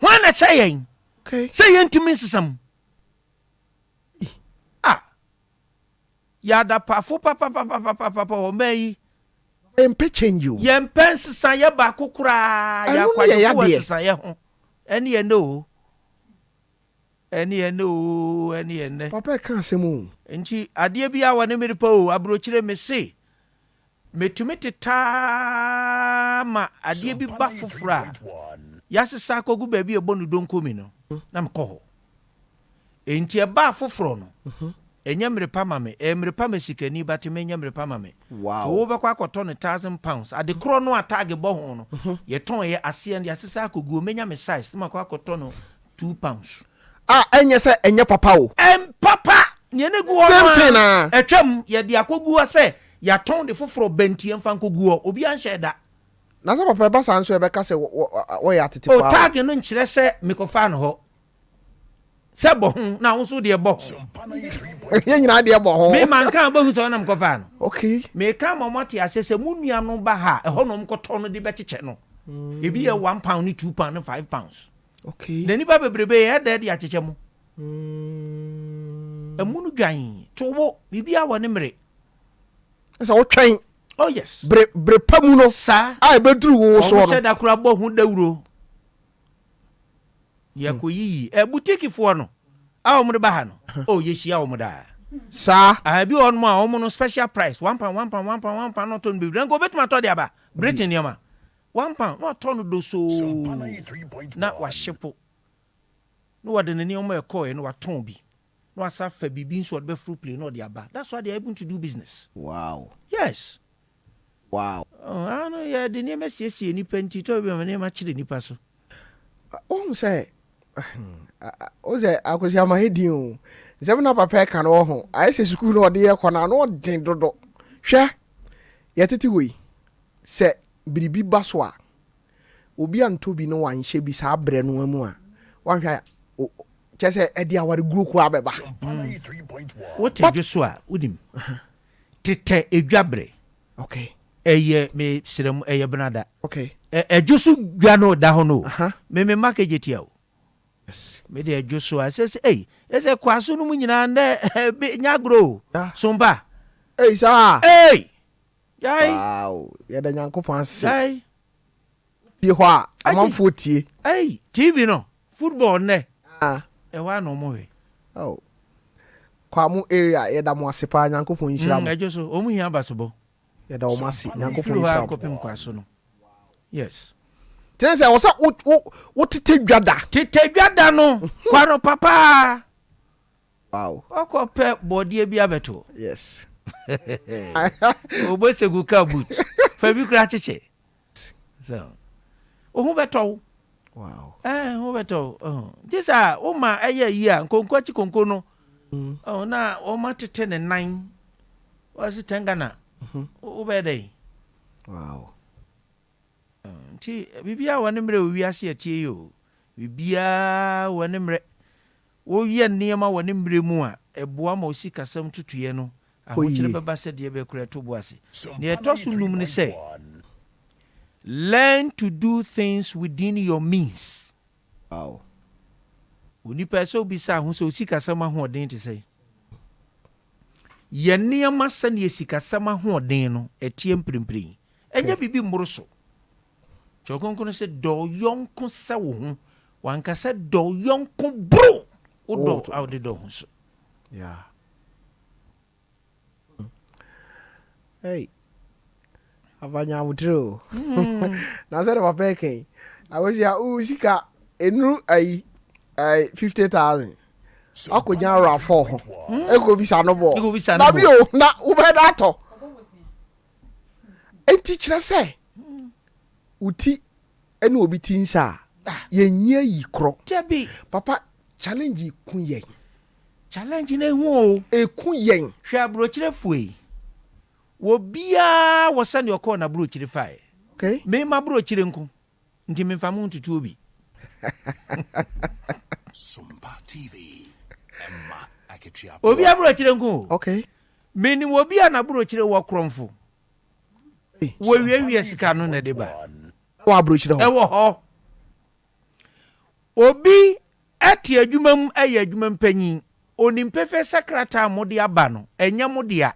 wana sɛyen okay sɛ yentimi nsesam ya da pafo papa o mai empe change you yempe nsesa ye ba kokura ya kwaje wo nsesa ye ho ene ene papa kan asemu enti ade bia wone meripa o abrochire me se metumi teta ma ade bi ba fofora ya sesa kogu ba bi ebonu donkomi no na mkɔ enti e ba foforo no enyamrepa mame emrepa mesikani batime enyamrepa mame wow wo be kwa koto ne £1,000 ade kro no atag bo ho no ye ton ye ase and asesa akogu menya me size ma kwa koto no £2 enye se enye papa o papa ne ne gu same thing na etwam ye de akogu se ya ton de foforo bentie mfa nkogu obi anhye da na se papa ba san so e be ka se wo ya tete pa o tag no nkyere se mikofa no ho se bo hu na wo so de bo ye nyina de bo ho me man kan bo hu so na mkofa no okay me ka mamoti asese munua no ba ha eho no mkoto no de becheche no ebi ye £1 ni £2 ni £5 okay na nipa bebrebe ye de acheche mu emunu dwan towo bibia wone mre esa wo twen oh yes bre pamu no sa ai bedru wo so no o da kura bo hu dawuro ye ko yi boutique fo no a o mre ba ha no oh ye hia o mda sa bi on mo a o mo no special price £1 no ton be rango betuma to de aba Britain yama £1 no ton do so na wa shipo no wa de nani o mo e call no wa ton bi no asa fa bibi nso be fruit play no de aba that's why they are able to do business wow yes wow oh no ya de ne masiesie ni panti to be me ma kire ni paso say o ze akosi amahedin o ze na papa ka no ho ai se school no de ye kona no den dodo hwe ye tete hoyi se biribi baso a obi anto bi no wanhye bi sa abre no amu a wanhwa chese edi aware guru ko abeba what you so a udim tete edwabre okay eye me sirem eye benada okay ejusu dwa no da ho no me market yetia o yes me de ejusu a say ese kwaso no mu nyina na nyagro Sompa sa yai wow ye da nyankopon ase yai bi ho a amanfo tie TV no football ne e wa no mo we oh kwa mu area ye da mo ase pa nyankopon nhira mo ejusu o mu hia basobo ye da o masi nyankopon nhira kopim kwaso no yes tense wo sa wo tete dwada no kwaro papa wow okope body bia beto yes obosegu ka boot fa bi kura cheche so ohu beto wow ohu beto this a o ma eye yi a nkonko chi konko no na o ma tete ne 9 wasi tengana o be dey wow ti bibia wone mre wi ase atie yo bibia wone mre wo ye niema wone mre mu a eboa ma osika sam tutuye no ahokyere beba se de be kura to boase ne etoso num ne say learn to do things within your means wow oni peso bi sa ho so osika sam ahoden te say ye niema sa ne osika sam ahoden no etie mprempren enya bibi mboroso chokonkono se do yonko sa wo ho wanka se do yonko bro o do out the do so yeah Hey. Avanya mutro. Na say the papa ken. I was ya sika enu ai 50,000. Akonya ra 4 ho. Eko bisa no bo. Na bi o na wo be da to. Enti kire say. Uti enu obi tinsa. Yenye yi kro. Papa challenge kun yen. Challenge na hu e kun yen. Hwa brochire fuei. Wo bia wo send your call na brochire fai. Okay. Me ma brochire nko. Nti me famu ntutu obi. Sompa TV. Emma Akechia. Obi abrochire nko. Okay. Menim wo bia na brochire wo kromfo. Wo wiawie sika no na de ba. Wo abrochire ho. E wo ho. Obi ati adwumam aye adwumam panyin. Onimpefe sakrata mode aba no. Enya mode a.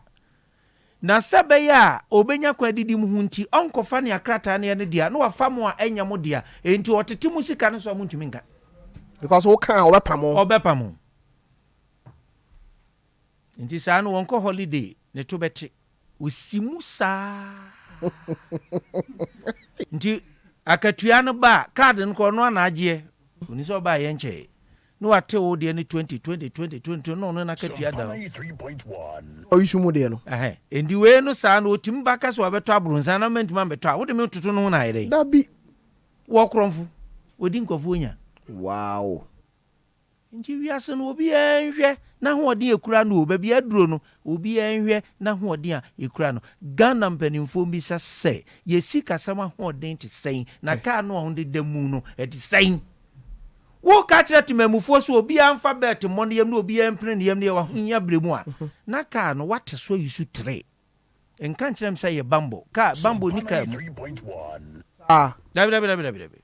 Na sebe ya obenya kwa didi mu hunti onkofa ne akrata ne ne dia no wafa mo a enya mo dia enti otete mu sika no so mo ntumi nka because o kan obepamo enti sa no wonko holiday ne to beti osimu sa enti akatua no ba card no ko no na agye oni so ba ye nche no ate wo de ne 20 no na katua da 93.1 o yusumu de no endi we no sa no otim baka so abeto abrunsa na mentima beto a wo de me tutu no na ire da bi wo kromfu odi nkofo onya wow nji wiase no obi enhwe na hoɔden ekura no obabi aduro no obi enhwe na hoɔden a ekura no Ghana mpanimfo bi sɛ yesi kasama hoɔden te sɛn na ka no a honde damu no edi sɛn wo ka kire timamufo so obi amfa bet mo no yam no obi empre ne yam ne wa hunya bremu a na ka no wate so yisu 3 enka kire m say ye bambo ka bambo ni ka mu dabi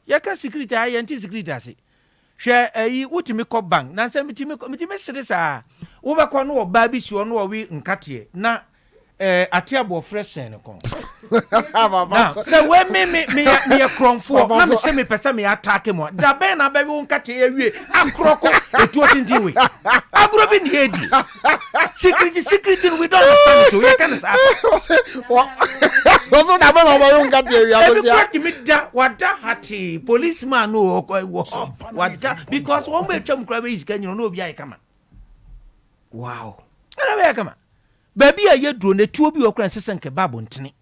ya ka security ayi anti security ase hwe ayi wutimi ko bank na nsem mitimi sere sa wo be ko no oba bi si ono wi nkate na ati abo fresen ne kon so when me kromfo na me se me pesa me attack mo da ben na ba bi nkate awie akroko etu otintin we agro bi ni edi security we don't understand it we can say so da ben na ba nkate awie akosia e bi da wada hati policeman no wada because one be twam kra be isika nyino no obi ayi kama wow ana be kama baby a yedro ne tuo bi okran sesen ke babo ntene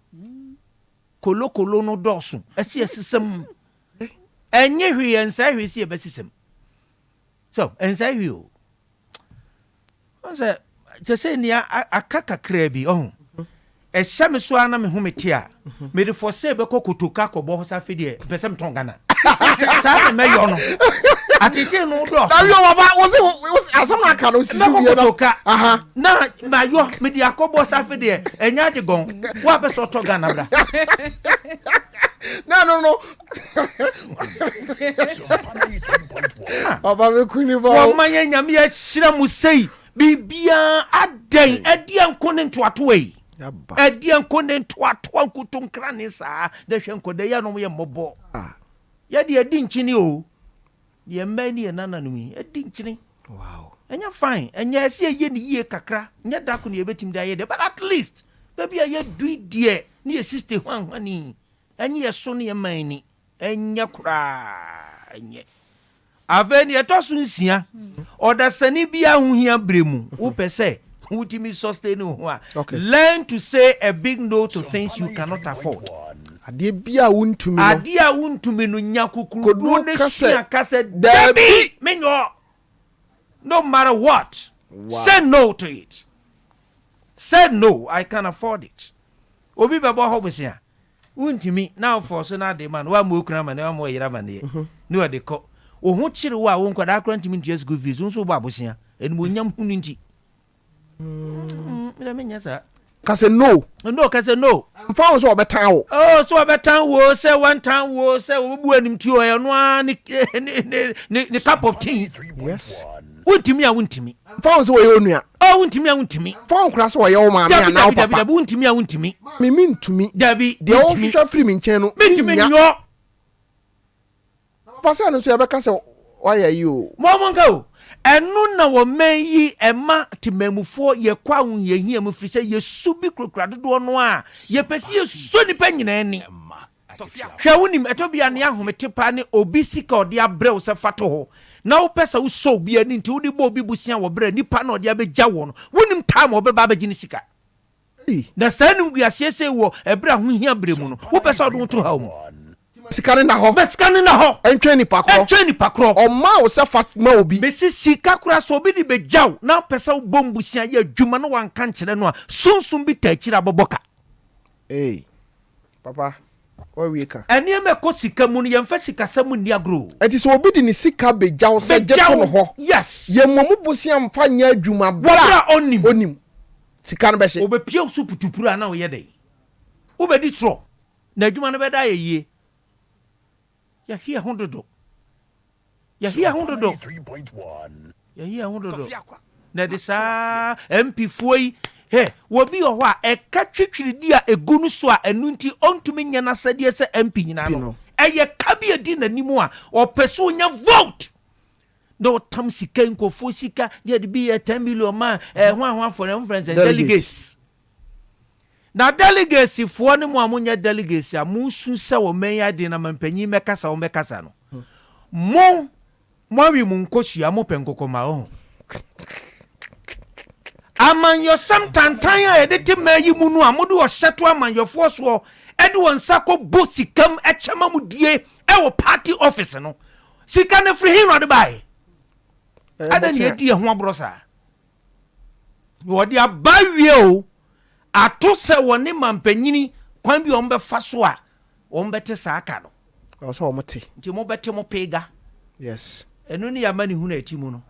kolokolo no dosu asi asisem enye hwi ensa hwi si ebesisem so ensa hwi o se se ni akaka krabi ohun e hyame so ana me homete a me de for say be kokotoka kobo ho safe de pesem tongana sa me yo no atete no do na yo baba wo asama aka no sisi wie na aha na ma yo me di akobo safe de enya ajegon wa be so tongana bra no baba me kuni ba wo manya nyame ya hira mu sei bibia adan adian konento atoi adian konento atwa nkutunkra ne saa de hwenkoda ya no ye mbobo ya de adi nchini o ye mani e nana no mi adi nchini wow enya fine enya ase ye ni ye kakra nya dako ne yebetim da ye de but at least baby ye do die ne ye sister hwanhwani enya ye so ne ye mani enya kura enye aveni etosu nsia odasani bia huhia bremu wo pese wutimi sustain ho a learn to say a big no to things you cannot afford ade bia wuntumi no nyakukuru do ne sia kase baby menyo no matter what say no to it say no I can afford it obi bebo ho besia wuntimi now for so na de man wa mo okuna man wa mo yira man ne no de ko o ho chire wa wo nkwada akran timi ntua go fees nso bo abosia enimo nyam hunu nti me menya sa kase no kase no mfa so obetan wo so obetan wo say one time wo say wo bu anim ti o ye no a ni cup of tea yes wuntimi mfa so wo ye onua wuntimi mfa nkra so wo ye wo maame ana wo papa wuntimi me mintumi dabi de o hwehwa free me nchen no mintimi nyo papa say no so ye be kase why are you Momongo enu na wo men yi ema timamufo ye kwa won ye hia mu firi se ye subi krokra dodo no a ye pesi ye so nipa nyina ani hwa wonim etobia ne ahomete pa ne obi sika ode abrew se fato ho na wo pesa wo so obi ani nti wo de bo obi busia wo bre nipa na ode abegya wo no wonim time obeba abegini sika na sanu guasiese wo ebra ho hia bre mu no wo pesa ode to ha mu sikane na ho beskane na ho entwe ni pakro o se fatma obi besi sika kura so obi ni begyaw na pesa wo bombusia ye adwuma no wanka nkyere no a sunsun bi taachira boboka papa o wieka ene me ko sika mu no ye mfa sika samu ni agro enti so obi di ni sika begyaw se jeto no ho yes ye momu busia mfa nya adwuma bra onim sika no be hye obepia su putupuru ana wo ye dey wo be di tro na adwuma no be da ye ya here 100 ya here 100 ya here 100 na de sa MP foi he wo bi ho a e ka twetwiri di a egunu so a enu nti ontumi nya na sade se MP nyina no eye ka bi edi nanimu a opeso nya vote no tam sika nkofo sika ye de bi 10 million ma ho for them friends and delegates na delegates fo ne mo amunya delegates a musu se wo men ya de na mampanyi mekasa wo mekasa no mo wi mu nkosua mo penkokoma ho aman yo samtantan a edete mayi mu no amodu o hyeto aman yo fo so ede won sako bo sikam echema mu die e wo party office no sika ne free hino de bai ada ni edi ho abrosa wo de abawie o ato se woni mampanyini kwan bi ombe fa so a ombete sa aka no o so omote nti mo bete mo pega yes enu ni yamani hu na atimu no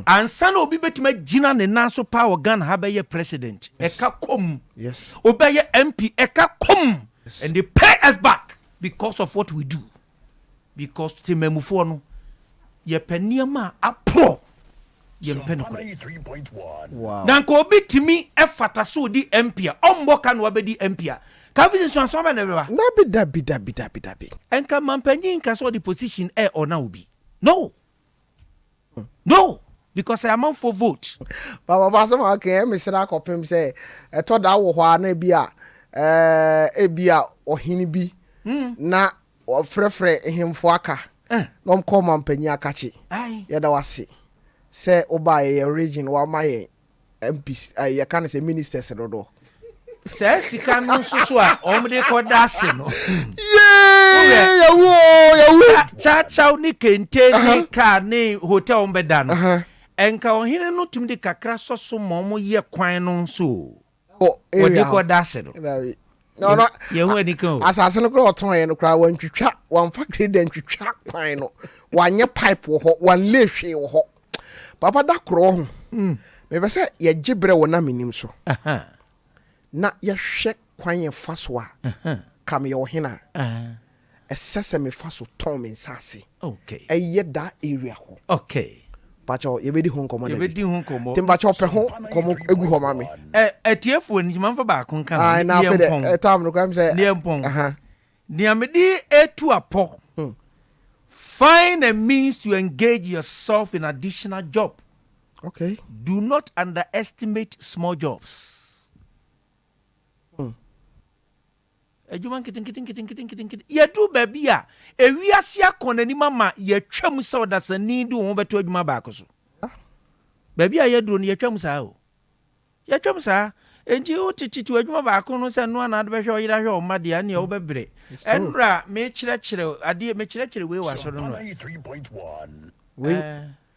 ansa na obi betima gina ne nanso power Ghana ha be ye president eka kom yes obeye MP eka kom and they pay us back because of what we do because timemufo no ye paniama apro ye mpeno kore wow nanko obi timi efata so di MP a omboka no abedi MP a ka vision so ba na beba na bi enka mampanyin ka so the position or na obi no because I am for vote baba so ma ke me sira kopem se eto da wo hwa na bia ebia ohini bi na frefre hemfo aka no mko mampanyin akachi ye da wase se oba ye region wa maye MPs ye kan se ministers dodo se sika no so a omde ko dase no yeah cha ni kente ni ka ni hotel ombeda no enka ohine no tumdi kakra soso momo ye kwan no so odi ko dase no no ye hu ani ko asase no kro oton ye no kra wan twitwa wan fa credit twitwa kwan no wanye pipe wo ho wan lehwe wo ho papa da kro ho me be se ye gibre wo na menim so na ye hwe kwan ye fa so a kam ye wo hina esese me fa so ton me nsase okay eye da area ho okay pacho ye bedi hon komo na timba cho pe ho komo egu ho ma me etiefo ni manfa ba kon kan ai na fe de tam no kwam say ne mpon ni amedi etu apo find a means to engage yourself in additional job. Okay. Do not underestimate small jobs. Ejuman kitin. Ye do baby a ewiase akona ni mama ye twam se odasani do ho beto adwuma ba akoso. Baby a ye do no ye twam sa o. Ye twam sa enji o tititu adwuma ba akono se no ana de be hwe oyira hwe o ma de ane o bebre. Enra me kyerɛkyerɛ ade me kyerɛkyerɛ we wa so no. 93.1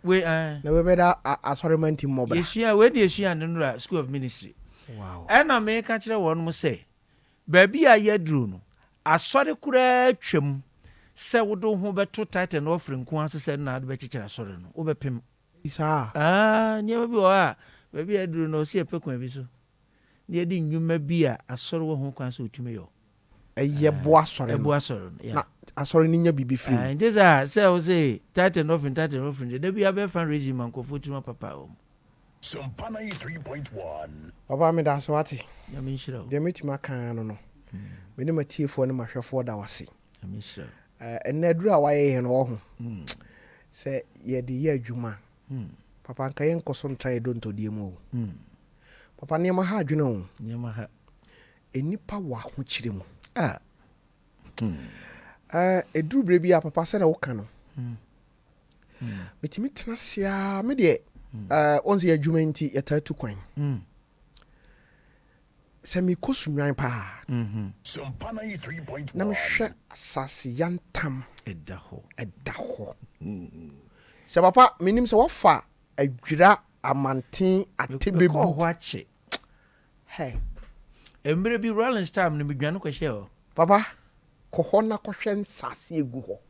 we na we better assortment mobile. Yesua we de yesua no School of Ministry. Wow. Ena me ka kyerɛ won mo se baby a yadru no asɔre kura twam se wodo ho beto title no offering ko aso se na de be kyekere asɔre no wo bepem isa nie bi wo a baby yadru no se epekwan bi so ne di nnwuma bi a asɔre wo ho kwan so otumi yo eye bo asɔre no na asɔre ni nya bibi free ndeza se wo se title no offering de bi abe fundraising man ko fotuma papa o Sompa 93.1 Papa me da so ate ya me nshira de metima kan no Menim atiefo ne mahwefo da wase and Nedra away and all. Say, ye the year Juma. Papa Kayan Coson try don't to dear mo. Papa near my heart, you know. Near my heart. A nipa wa which him. Ah. A drew baby up, Papa said, Okano. Metimit ya media. Once a jumanti a tattoo coin. Semi Kosum pa. Sompa 93.1. Namasha Sassy Yantam. A daho. Se papa Menim se wafa adwira amanten atebe bu watch it. Hey. Emre bi Rollins time no midwane ko hye o. Papa ko na ko hwe nsase egu ho.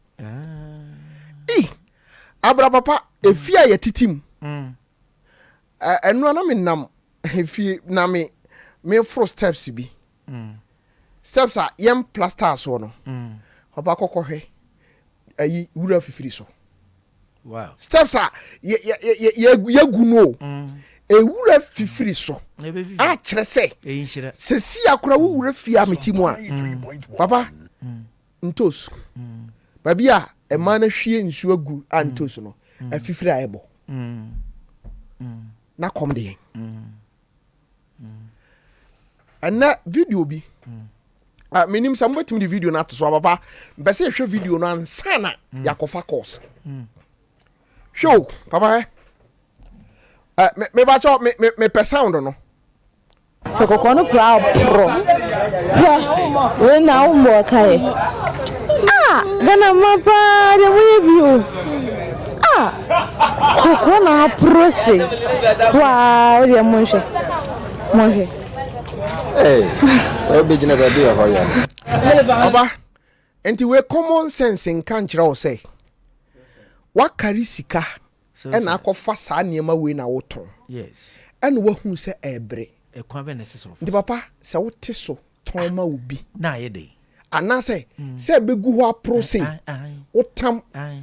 Abra papa efia ye titim. Enu na me nam efie na me fro steps bi. Steps a yem plaster so no. Papa ko hwe ayi wura fifiri so. Wow. Steps are yaguno. E wura fifiri so. A kire se. Se si akura wo wura fia metimu a. Papa. Ntos. Babia e ma na hwie nsu agu antos no. E fifiri a ebo. Na kom de. Ana video bi. Menim some wetim the video na to so papa. Mbese hwe video no ansa na yakofa course. Show, papa. Me ba cho me pe sound no. Kokoko no proud pro. Yes. We na umbo kai. Gana mapa de we bio. Kokoko na pro se. Wa o de monche. O be jina ba dia ho ya. Papa. Enti we common sense in kan kira o say. Wakari sika ena akofa saa niema we na woton. Yes. Ena wahu se ebre. Ekwan be necessary. Ndi papa se wote so ton ma obi. Na ye dey. Ana se begu ho apro se. Wotam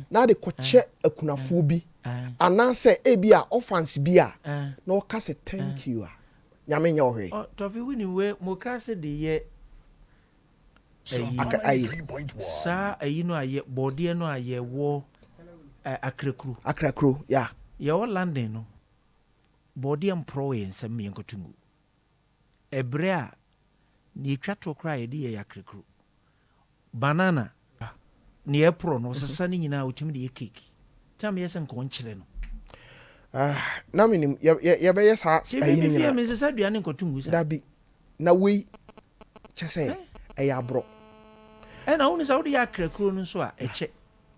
na de koche akunafo bi. Ana se ebia offense bi a na oka se thank you a. Nyame nya ohwe. Tofi wini we mo ka se de ye sa ayi no aye body no aye wo Akrakru, yeah. Your landing no. Body and pro in some me encotungu. Ebrea ni chato cry de yakrakru. Banana ni pro no sasani na utimi de cake. Tell me yes and conchile no. Na Menim ya be yes ha ayi ni na. Me sasa duane encotungu sa. Dabi na we chese bro. E na uni sa odi yakrakru no so a eche.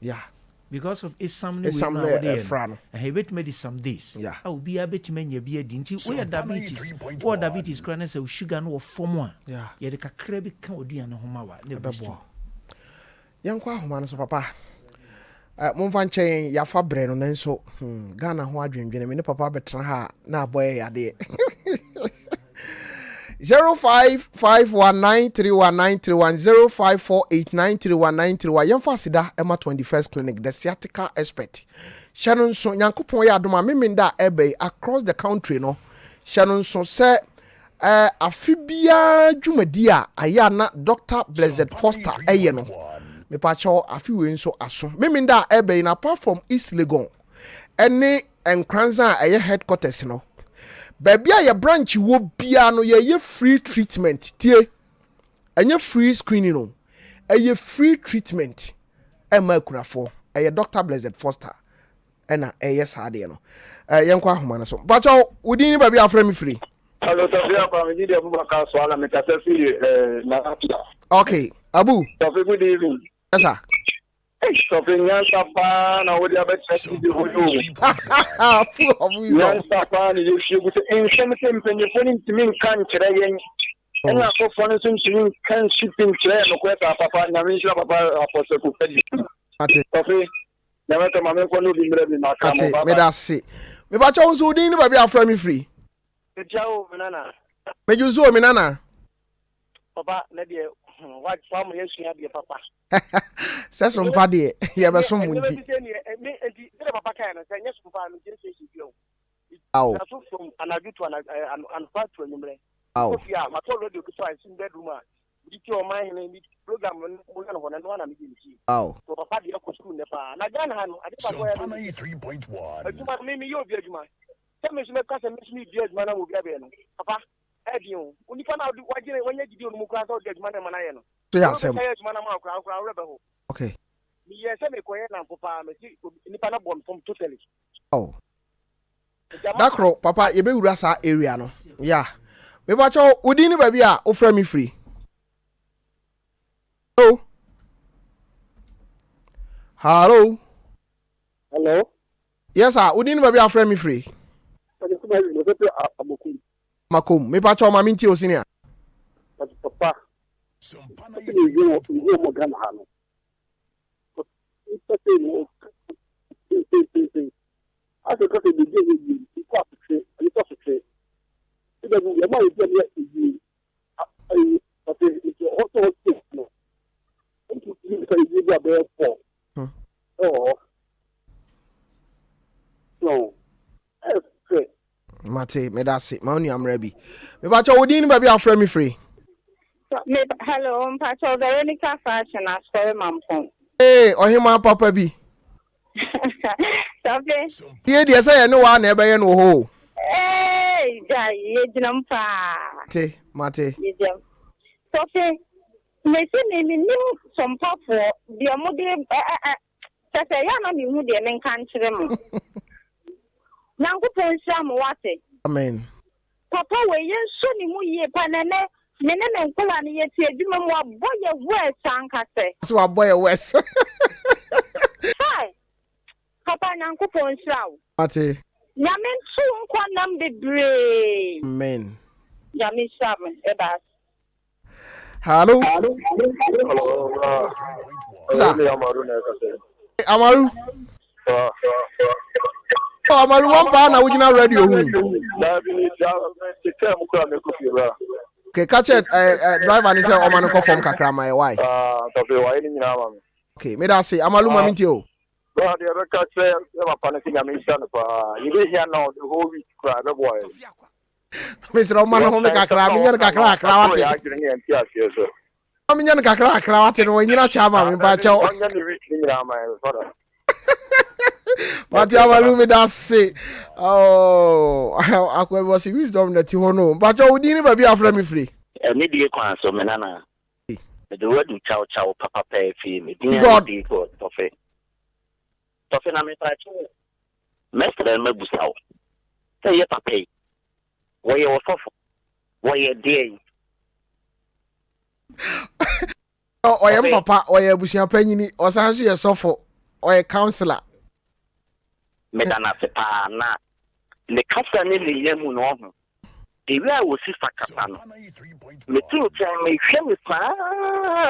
Yeah. Because of some frano. And he bet made some this. Yeah. I will be a bit many beer dinty. We are diabetes. Or diabetes chronic or sugar no form one. Yeah. Yet a crabby can do an homawa. Never more. Young Quahoman so papa. Monfan chain ya fabre no nenso. Ghana ho adwen dwen me ne papa betra ha na boy ade. 0551931931 yemfa sida ema 21st clinic the sciatica expert Shannon so nyankopon ya adoma memenda ebe across the country no Shannon so se afibia dwumadi a aya na Dr. Blessed Foster eye no me pa cho afiwe nso aso memenda ebe in apart from East Legon ene enkranza eye headquarters no baby a branch wo bia no ye free treatment tie enye free screening no eye free treatment ema kurafo eye Dr. Blessed Foster ena eye sade no yenkwa ahoma na so bacho wodi ni baby afra me free. Hello Tofiakwa, me dey Abubakar so ala me ka se fi na. Okay Abu Tofi, good evening. Yes sir. Tofi nyansa pa na wodi abetse di hoyo. Full of wisdom. Nyansa pa ni yesu go se ensemse mpenyefo ni ntimi nkan kire yen. Ena ko fone so ntimi kan shipping kire no ko ta papa na me nshira papa apostle ko fedi. Ati. Tofi na me to mame ko no bi mre bi na ka mo baba. Ati me da se. Me ba cho nso din ni ba bi afra me free. Ejao menana. Mejuzo menana. Papa na de what form yesu ya de papa. Se Sompa de ye be som munti. Me papa kan na se yesu Sompa no jere se bio. Aw. Na so from anadu to an fat to nyumre. Aw. Sofia ma to lo de ko so an sin bedroom a. diti o man ni program mo na ho na no na me di ni. Wow. So papa de ko school ne pa. Na Ghana ha no ade ba ko ya. Sompa 93.1. Aduma me yo bi aduma. Se me me ka se me bi aduma na mo bi abe no. Papa Edion, unifa na wajire wanya gidi onu mukra so de aduma na mana ye no. So ya sem. Aduma na ma kra rebe ho. Okay. Me ye se me koye na papa me si unifa na bom from totally. Oh. Dakro papa ye be wura sa area no. Yeah. Me ba cho odi ni ba bi a ofra me free. Oh. Hello. Hello. Yes sir, odi ni ba bi a ofra me free. Makom, me pa cho ma minti o senior. Papa. Sompa you mo Ghana ha no. I think that the day you quite say, you talk to say. It doesn't your money is but it's also no. You say you got there for. Oh. No. Okay. Mate, me that's it. Ma am ready. Me ba cho odi ni ba bi a ofra me free. Hello, Pacho Veronica Fashion as for Mampon. Hey, ohima papa bi. Sophie. Ye dey say no wa na ebe ye no ho. Hey, ye jinam pa. Mate. Sophie, me say me Sompa for the amode say ya na me hu de men kan kire mo. Nyankopon sha mo wate. Amen. Papa we yen so ni hu ye panene. Menim nkola ni yeti adwuma mu aboye west ankase. So aboye west. Hi. Papa Nyankopon hrawo. Mate. Nyame ntu nkwa nam bebre. Amen. Nyame sham eba. Hello. Hello. Sir. Amaru. Amaru one pa na wujina radio hu. Okay, catch it. Driver ni say o man ko form kakra my why. Tofi why ni nyina ma me. Okay, me da say amalu ma minti o. Well, the other catch say ma pa na kinya me stand pa. You dey here now the whole week cry be boy. Me say o man ho me kakra, me nyana kakra wate. Ya kire ni enti ase so. O me nyana kakra wate no nyina cha ma me pa cha. Onga ni week ni nyina ma e so. But amalu me da say. Oh, akwa was wisdom that you know. But you didn't ba bi afra me free. Me die kwan so me nana. The word do chow papa pay fi me. God. Tofe na me try to. Mestre me busaw. Say ye papa. Wo ye osofo. Wo ye dey. Oh, ye papa, o ye busia panyini, o san so ye sofo, o ye counselor. Me dana se pa na. Le kasa ni le yemu no ho. The way I was fakata no. Me tu tell me hwe me pa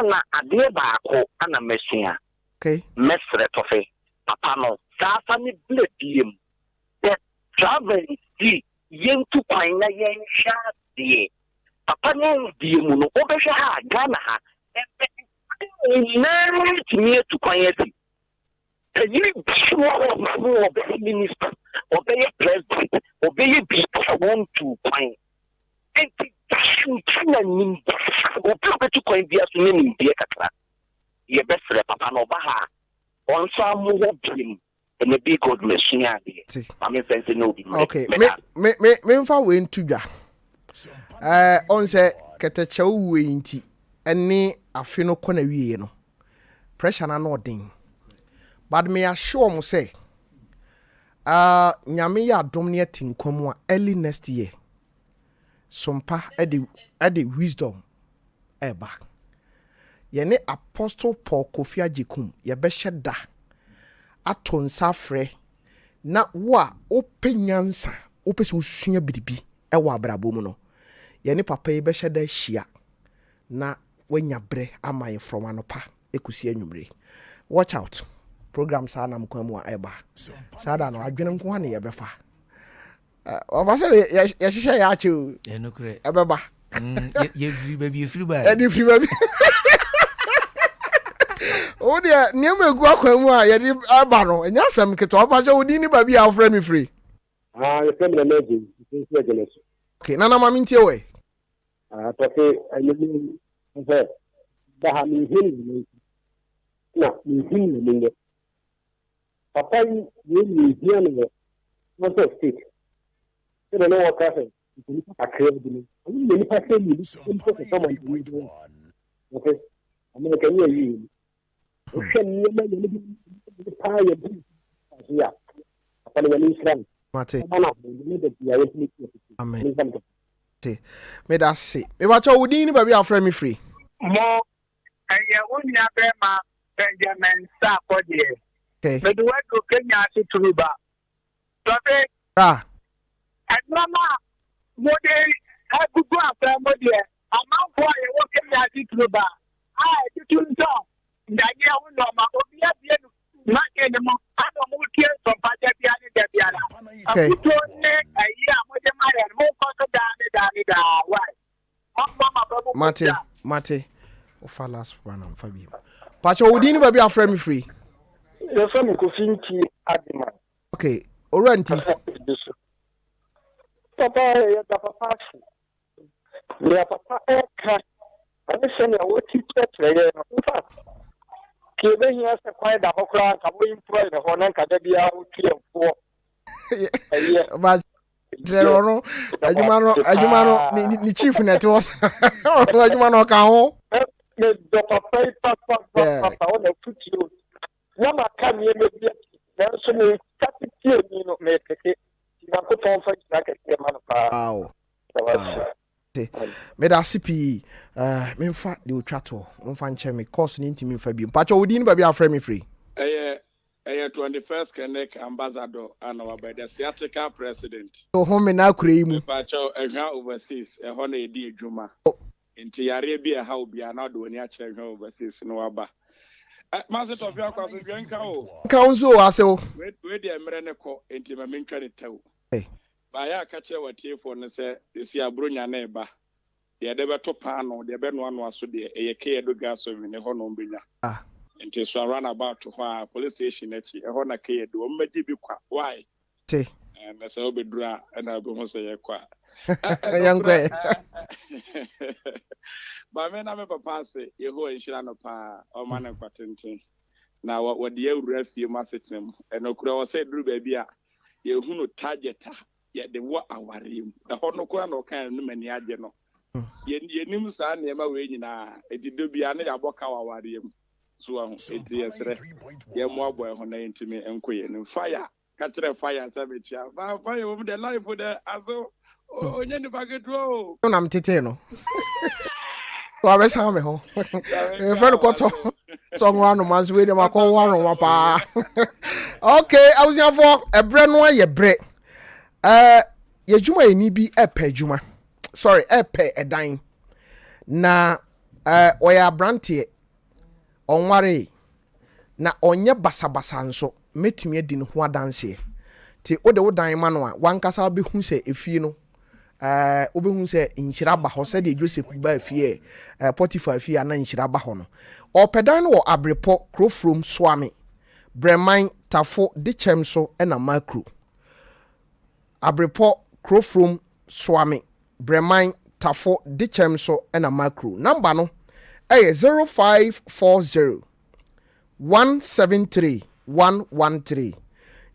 na ade ba ko ana mesua. Okay. Mesre tofe. Papa no. Sa fa ni blade yem. The travel di yen tu kwan na yen sha die. Papa no di mu no obehwe ha Ghana ha. Na ti me tu kwan yeti. You obey minister, obey president, obey people want to find. And you can obey to coin the assuming the catra. Your best papa no baha. On some more dream and a big old machine. I mean, no. Okay, me fa we ntu dwa. On say ketecha we nti ene afi no kona wiye no. Pressure na no den. But me assure mu say nyame ya adom ne atinkwam a early next year Sompa ede wisdom eba ye ne apostle Paul Kofi Ajekum ye be hyeda aton safre na wo a openyansa opese osua bidibi ewa abrabo mu no ye ne papa ye be hyeda hia na wanya bre amaye from anopa ekusi anwumre. Watch out. Program sa na mkwamu wa eba sada no adwene nko ha ne ye befa o se ye hihye ya achu enukure ebeba ye free ba e free baby o dia niam egu akwamu a ye di aba no enya sam keto oba je odi ni ba bi a free me free ye family emergency okay nana mama ntie we toke ayemi Nse da ha mi hin na mi hin ni papa yi ni hia ni no state you know what I say ni akre bi ni pa se ni ni ko so man ni okay amene kan yi o hwe ni ma ni pa ya bi ya papa ni Islam mate ni de ya ni amen me da se me ba cho wudi ni ba bi afra me free mo aya wonya be ma Benjamin Sarkodie okay me do go Kenya to Turuba so be mama mo de agugu afra mo de amanfo aye wo Kenya to Turuba titu nto ndanye wo no ma obi abie no ma ke ne mo ado mo tie Sompa de bia ne de bia la akuto ne ayi a mo de mare mo ko so da why mama mate o fa last one am fa bi pacho wudi ni ba bi afra me free yo so mi ko finti adima okay oranti papa ya papa ya papa eka ani se na wo ti tetre ye in fact ke be hia se kwai da hokra ka bo employ na ho na ka da bia wo tiemfo ba Drero no ajuma no ni chief net was ajuma no ka ho me do papa o na futu na ma ka mi me bia na so me tapitie ni no me keke na ko ton fa na ke ma pa me da CP me fa de otwato mo fa nche me course ni ntimi fa bi mpacho wodi ni ba bi afra me free 21st Connect ambassador and our by the theatrical president. So home na kure mu. Pacho ehwa overseas ehọ na edi adwuma. Nti yare bi ha obi na do ni a che ehwa overseas no aba. Master Tofiakwa so dwenka o. Council ase o. We de emre ne ko nti ma mentwa ne taw. Ba ya ka che watiefo ne se esi abronya na eba. De de beto paano de be no ano aso de eyeke edoga so wi ne ho no mbenya. Nti so run about to police station echi ehọ na ke do mmedi bi kwa why na so obedura na be ho se ye kwa yankwe ba me na me papa se yeho enhira no pa o ma na kwatenten na wo de awura fie ma setem enokura wo se duru ba bi a yehu no target ye de wo awarem ehọ no kwa na o kan no mani age no yenim sa na ema we nyina edido bia na ya boka awarem so enti yesre ye mo aboy ho na ntimi enkoye no fire katre fire sabechia ba fire wo the life for the aso onye ni bagetro no nam tete no wa be sa me ho e fe ko to nwa no man we dem akọ wa no pa okay awusiafo ebre no ye bre ye juma eni bi epe juma sorry epe edan na oya brantie onware na onye basabasa nso metimi adi ne ho adanse ti ode wo dan ma no a wankasa be hu se efie no obehu se nhira ba ho se de Joseph ba efie Potiphar efie na nhira ba ho no opedan no wo abrepo krofrom swami breman tafo de chemso na makro abrepo krofrom swami breman tafo de chemso na makro number no 0540 173 113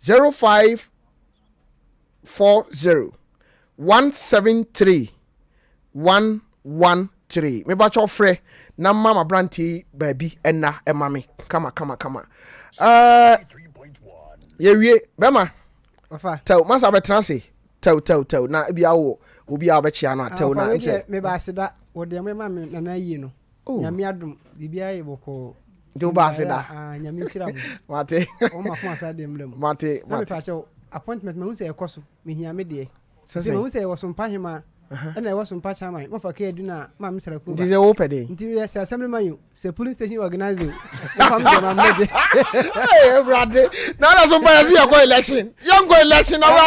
0540 173 113 me ba cho frɛ na mama branti baby enna emame kama ye wie bema ofa taw masa betrase taw na bia wo obi a obechia na taw na me ba sida wo de me mama na yi no nyame adum bibia ye boko do ba sida nyame sira mo mate o ma ko afa de mlem mate me pa cho appointment me hu se ekoso me hia me de me hu se wo Sompa hema na wo Sompa chairman mo fa ka edu na ma me sira ku ndi ze wo pede ndi se assembly man se police station organize mo fa me de ma me de hey brother na Sompa ya see go election young go election na